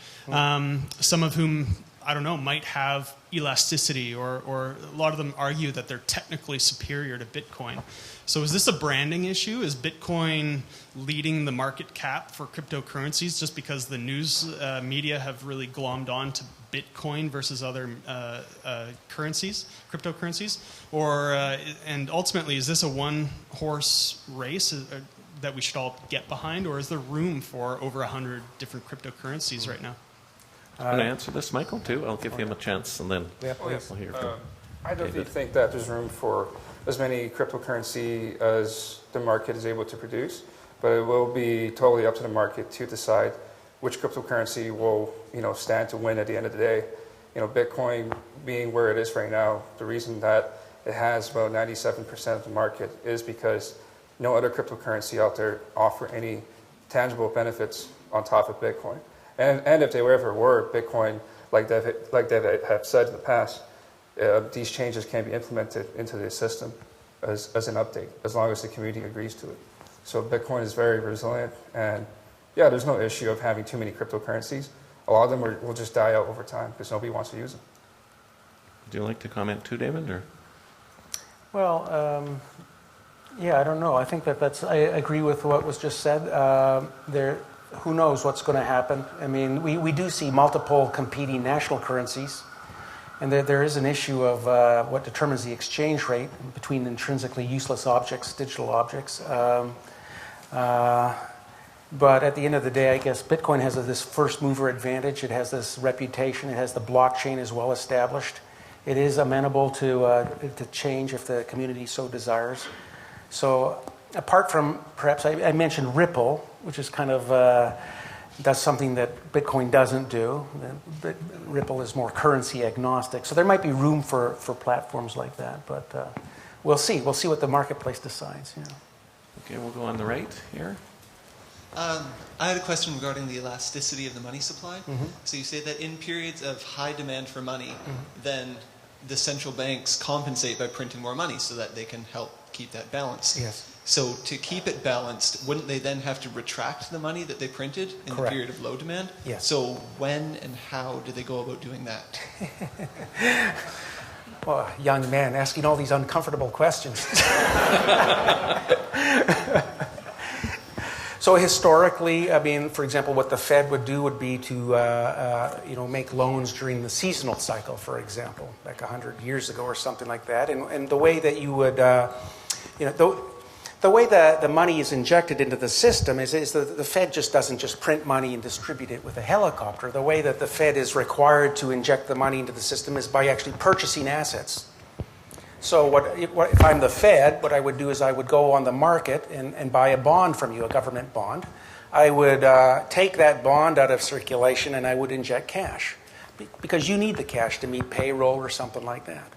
J: Some of whom, I don't know, might have elasticity, or a lot of them argue that they're technically superior to Bitcoin. So is this a branding issue? Is Bitcoin leading the market cap for cryptocurrencies just because the news media have really glommed on to Bitcoin versus other cryptocurrencies? And ultimately, is this a one-horse race that we should all get behind, or is there room for over 100 different cryptocurrencies right now?
A: I'm going to answer this, Michael, too. I'll give him a chance, and then we'll hear from
D: I definitely think that there's room for as many cryptocurrency as the market is able to produce, but it will be totally up to the market to decide which cryptocurrency will, stand to win at the end of the day. Bitcoin being where it is right now, the reason that it has about 97% of the market is because no other cryptocurrency out there offer any tangible benefits on top of Bitcoin. And if they ever were, Bitcoin, like they have said in the past, these changes can be implemented into the system as an update, as long as the community agrees to it. So Bitcoin is very resilient, and yeah, there's no issue of having too many cryptocurrencies. A lot of them will just die out over time because nobody wants to use them.
A: Would you like to comment too, David? Or?
B: Well, yeah, I don't know. I think I agree with what was just said. Who knows what's going to happen? I mean, we do see multiple competing national currencies. And there is an issue of what determines the exchange rate between intrinsically useless objects, digital objects. But at the end of the day, I guess Bitcoin has this first mover advantage. It has this reputation. It has the blockchain is well established. It is amenable to change if the community so desires. So apart from, perhaps, I mentioned Ripple, which is kind of, does something that Bitcoin doesn't do. Ripple is more currency agnostic. So there might be room for platforms like that. But we'll see. We'll see what the marketplace decides. Yeah.
A: Okay, we'll go on the right here.
K: I had a question regarding the elasticity of the money supply.
B: Mm-hmm.
K: So you say that in periods of high demand for money, then the central banks compensate by printing more money so that they can help keep that balance.
B: Yes.
K: So to keep it balanced, wouldn't they then have to retract the money that they printed in
B: Correct.
K: the period of low demand?
B: Yes.
K: So when and how do they go about doing that?
B: Well, young man asking all these uncomfortable questions. So historically, I mean, for example, what the Fed would do would be to, make loans during the seasonal cycle, for example, like 100 years ago or something like that. And the way that you would, the way that the money is injected into the system is that the Fed just doesn't just print money and distribute it with a helicopter. The way that the Fed is required to inject the money into the system is by actually purchasing assets. So if I'm the Fed, what I would do is I would go on the market and buy a bond from you, a government bond. I would take that bond out of circulation and I would inject cash because you need the cash to meet payroll or something like that.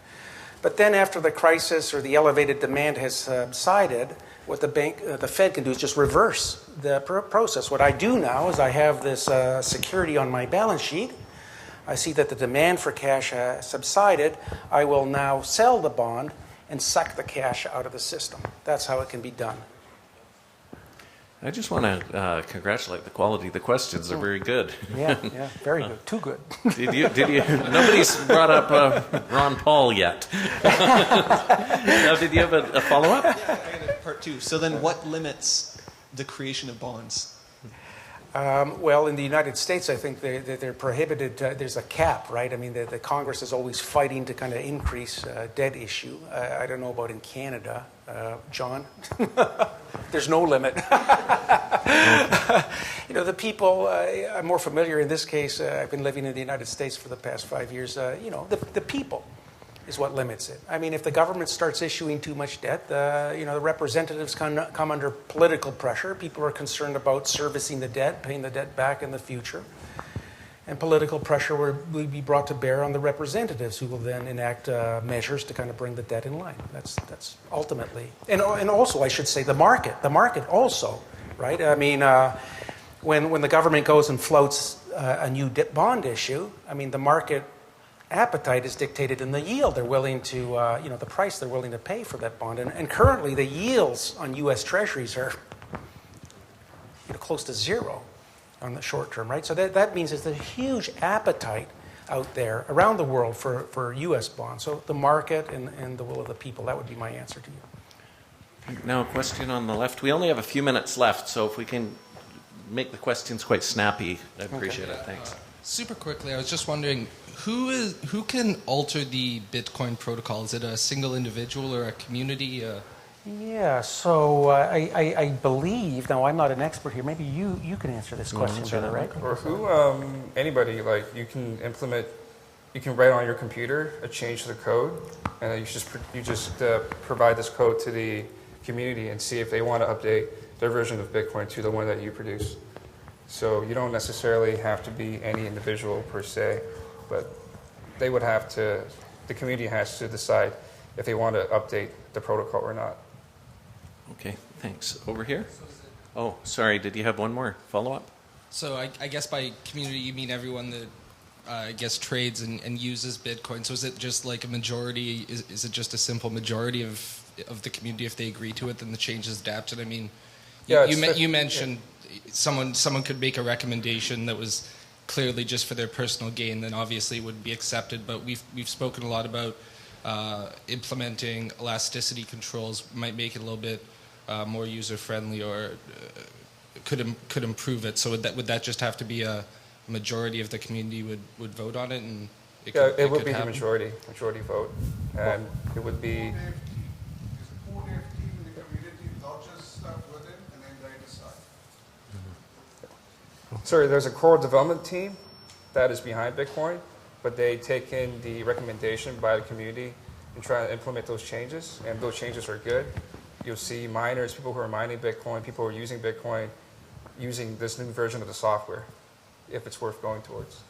B: But then after the crisis or the elevated demand has subsided, what the Fed can do is just reverse the process. What I do now is I have this security on my balance sheet. I see that the demand for cash has subsided. I will now sell the bond and suck the cash out of the system. That's how it can be done.
A: I just want to congratulate the quality of the questions. They're very good.
B: Yeah, very good. Too good.
A: Did you? Nobody's brought up Ron Paul yet. Now, did you have a follow-up?
K: Yeah, I got a part two. So then what limits the creation of bonds?
B: Well, in the United States, I think they're prohibited. There's a cap, right? I mean, the Congress is always fighting to kind of increase debt issue. I don't know about in Canada. John? There's no limit. The people, I'm more familiar in this case. I've been living in the United States for the past 5 years. The people is what limits it. I mean, if the government starts issuing too much debt, the representatives come under political pressure. People are concerned about servicing the debt, paying the debt back in the future. And political pressure will be brought to bear on the representatives who will then enact measures to kind of bring the debt in line. That's ultimately. And also, I should say, the market also, right? I mean, when the government goes and floats a new bond issue, I mean, the market appetite is dictated in the yield they're willing to, the price they're willing to pay for that bond. And currently, the yields on U.S. Treasuries are close to zero on the short term, right? So that means there's a huge appetite out there around the world for U.S. bonds. So the market and the will of the people, that would be my answer to you.
A: Now, a question on the left. We only have a few minutes left, so if we can make the questions quite snappy, I'd appreciate it. Thanks.
L: Super quickly, I was just wondering, who can alter the Bitcoin protocol? Is it a single individual or a community?
B: Yeah, so I believe, now I'm not an expert here, maybe you can answer this question better, right?
D: Or who, anybody, like you can write on your computer a change to the code, and you just provide this code to the community and see if they want to update their version of Bitcoin to the one that you produce. So you don't necessarily have to be any individual per se, but they would have to, the community has to decide if they want to update the protocol or not.
A: Okay, thanks. Over here? Oh, sorry, did you have one more follow-up?
L: So I guess by community you mean everyone that trades and uses Bitcoin. So is it just like a majority? Is it just a simple majority of the community? If they agree to it, then the change is adapted. I mean, you mentioned someone could make a recommendation that was clearly just for their personal gain, then obviously it would be accepted. But we've spoken a lot about implementing elasticity controls might make it a little bit more user friendly, or could improve it. So would that just have to be a majority of the community would vote on it, and
D: it would be the
L: happen?
D: majority vote, and it would be.
I: There's a core dev team in the community, lodges stuff with it, and then they decide.
D: Sorry, there's a core development team that is behind Bitcoin, but they take in the recommendation by the community and try to implement those changes, and those changes are good. You'll see miners, people who are mining Bitcoin, people who are using Bitcoin, using this new version of the software, if it's worth going towards.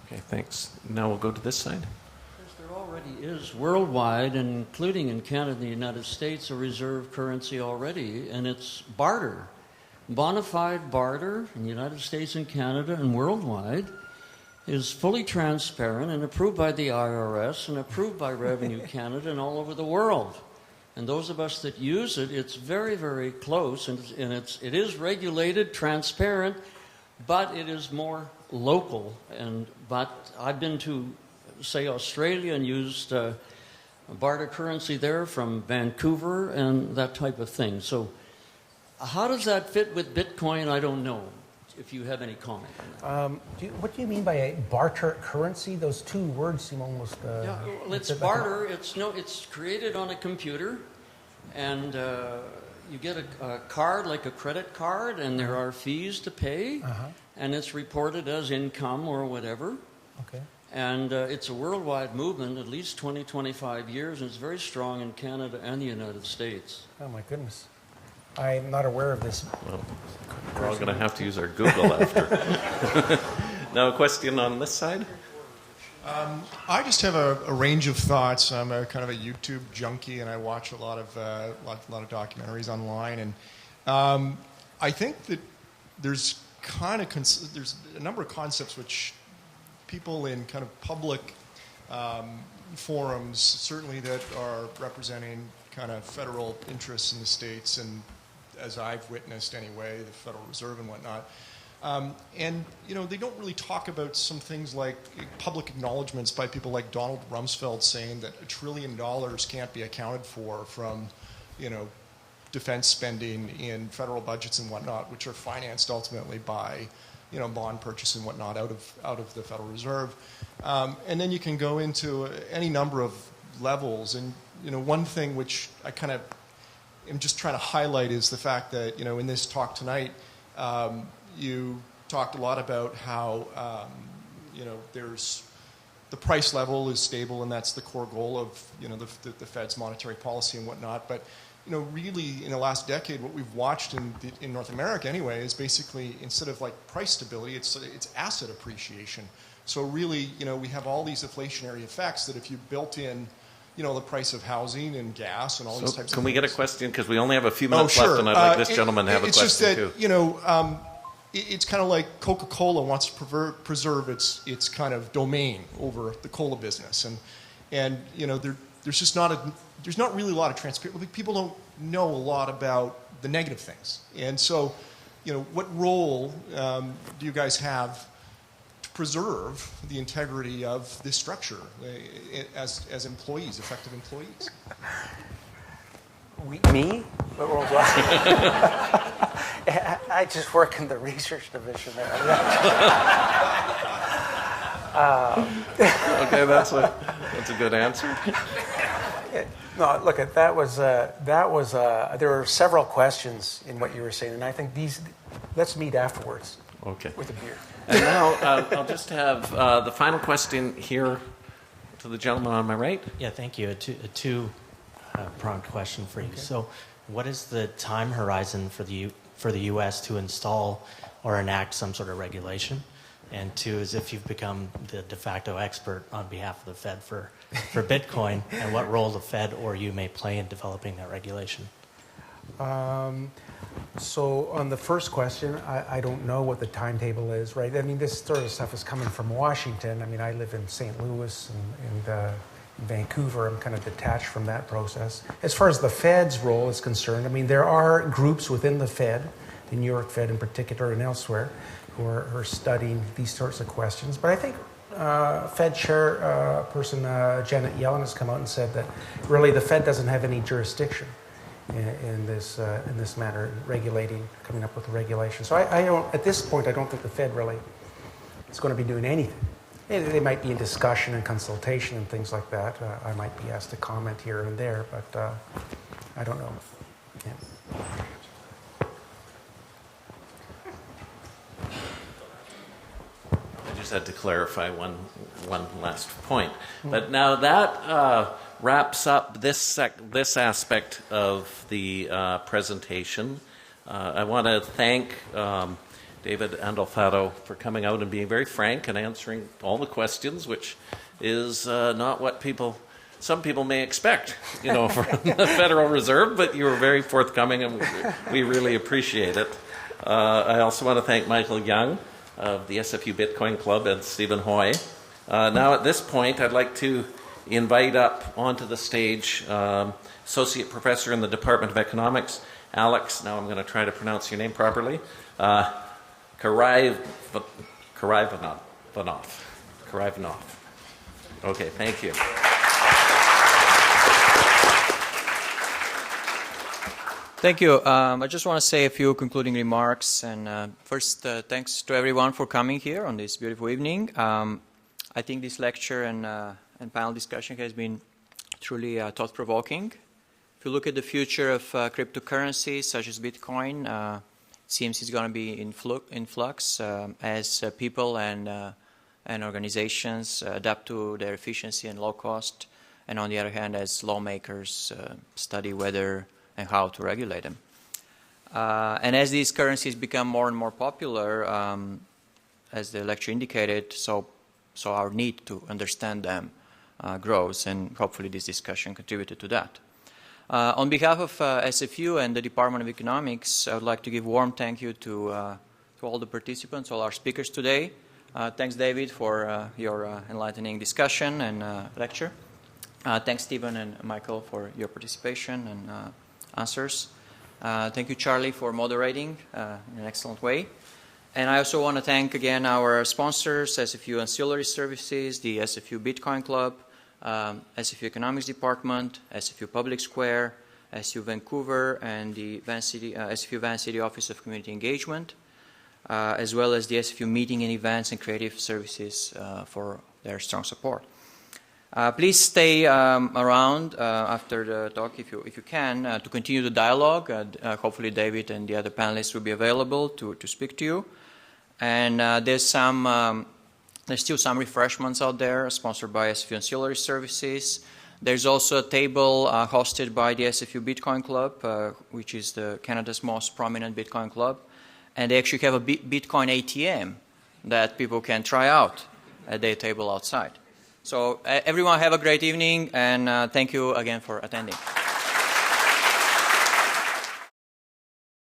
A: Okay, thanks. Now we'll go to this side.
M: There already is worldwide, including in Canada and the United States, a reserve currency already, and it's barter. Bona fide barter in the United States and Canada and worldwide is fully transparent and approved by the IRS and approved by Revenue Canada and all over the world. And those of us that use it, it's very, very close, and it is regulated, transparent, but it is more local. But I've been to, say, Australia and used barter currency there from Vancouver and that type of thing. So how does that fit with Bitcoin? I don't know. If you have any comment on that.
B: What do you mean by a barter currency? Those two words seem almost...
M: yeah, well, it's barter. It's created on a computer, and you get a card, like a credit card, and there are fees to pay, and it's reported as income or whatever.
B: Okay.
M: And it's a worldwide movement, at least 20, 25 years, and it's very strong in Canada and the United States.
B: Oh, my goodness. I'm not aware of this.
A: Well, we're all going to have to use our Google after. Now a question on this side.
N: I just have a range of thoughts. I'm a kind of a YouTube junkie, and I watch a lot of documentaries online. And I think that there's there's a number of concepts which people in kind of public forums, certainly that are representing kind of federal interests in the states, and as I've witnessed anyway, the Federal Reserve and whatnot. And, they don't really talk about some things like public acknowledgments by people like Donald Rumsfeld saying that $1 trillion can't be accounted for from, defense spending in federal budgets and whatnot, which are financed ultimately by, bond purchase and whatnot out of the Federal Reserve. And then you can go into any number of levels. And, one thing which I kind of am just trying to highlight is the fact that, in this talk tonight, you talked a lot about how, there's the price level is stable, and that's the core goal of, the Fed's monetary policy and whatnot. But, really in the last decade, what we've watched in North America anyway is basically, instead of like price stability, it's asset appreciation. So really, we have all these inflationary effects that if you built in, the price of housing and gas and all these types of things.
A: Can we get a question? Because we only have a few minutes left, and I'd like this gentleman to have a question too.
N: It's just that, it's kind of like Coca-Cola wants to preserve its kind of domain over the cola business. And there's not really a lot of transparency. People don't know a lot about the negative things. And so, what role do you guys have to preserve the integrity of this structure as employees, effective employees?
B: Me? What role do I? I just work in the research division there.
A: Okay, that's a good answer.
B: No, look, there were several questions in what you were saying, and I think let's meet afterwards.
A: Okay.
B: With a beer.
A: And now I'll just have the final question here to the gentleman on my right.
O: Yeah, thank you. A two-pronged question for you. Okay. So, what is the time horizon for the U.S. to install or enact some sort of regulation? And two is if you've become the de facto expert on behalf of the Fed for Bitcoin, and what role the Fed or you may play in developing that regulation.
B: So on the first question, I don't know what the timetable is, right? I mean, this sort of stuff is coming from Washington. I mean, I live in St. Louis and Vancouver. I'm kind of detached from that process. As far as the Fed's role is concerned, I mean, there are groups within the Fed, the New York Fed in particular and elsewhere, who are studying these sorts of questions. But I think Fed chairperson Janet Yellen has come out and said that really the Fed doesn't have any jurisdiction in this matter, coming up with a regulation. So I don't, at this point, I don't think the Fed really is going to be doing anything. they might be in discussion and consultation and things like that. I might be asked to comment here and there, but I don't know. Yeah.
A: I just had to clarify one last point. But now that wraps up this aspect of the presentation. I want to thank David Andolfato for coming out and being very frank and answering all the questions, which is not what some people may expect, from the Federal Reserve, but you were very forthcoming and we really appreciate it. I also want to thank Michael Young of the SFU Bitcoin Club and Stephen Hoy. Now at this point, I'd like to invite up onto the stage Associate Professor in the Department of Economics, Alex, now I'm going to try to pronounce your name properly, Karaivanov. Okay, thank you.
P: Thank you. I just want to say a few concluding remarks. And first, thanks to everyone for coming here on this beautiful evening. I think this lecture and panel discussion has been truly thought-provoking. If you look at the future of cryptocurrencies such as Bitcoin, it seems it's going to be in flux as people and organizations adapt to their efficiency and low cost, and on the other hand, as lawmakers study whether and how to regulate them. And as these currencies become more and more popular, as the lecture indicated, so our need to understand them grows, and hopefully this discussion contributed to that. On behalf of SFU and the Department of Economics, I would like to give warm thank you to all the participants, all our speakers today. Thanks, David, for your enlightening discussion and lecture. Thanks, Stephen and Michael, for your participation and answers. Thank you, Charlie, for moderating in an excellent way. And I also want to thank again our sponsors, SFU Ancillary Services, the SFU Bitcoin Club, SFU Economics Department, SFU Public Square, SFU Vancouver, and the SFU Van City Office of Community Engagement, as well as the SFU Meeting and Events and Creative Services for their strong support. Please stay around after the talk if you can to continue the dialogue. Hopefully David and the other panelists will be available to speak to you. And there's still some refreshments out there sponsored by SFU Ancillary Services. There's also a table hosted by the SFU Bitcoin Club, which is Canada's most prominent Bitcoin club. And they actually have a Bitcoin ATM that people can try out at their table outside. So everyone have a great evening, and thank you again for attending.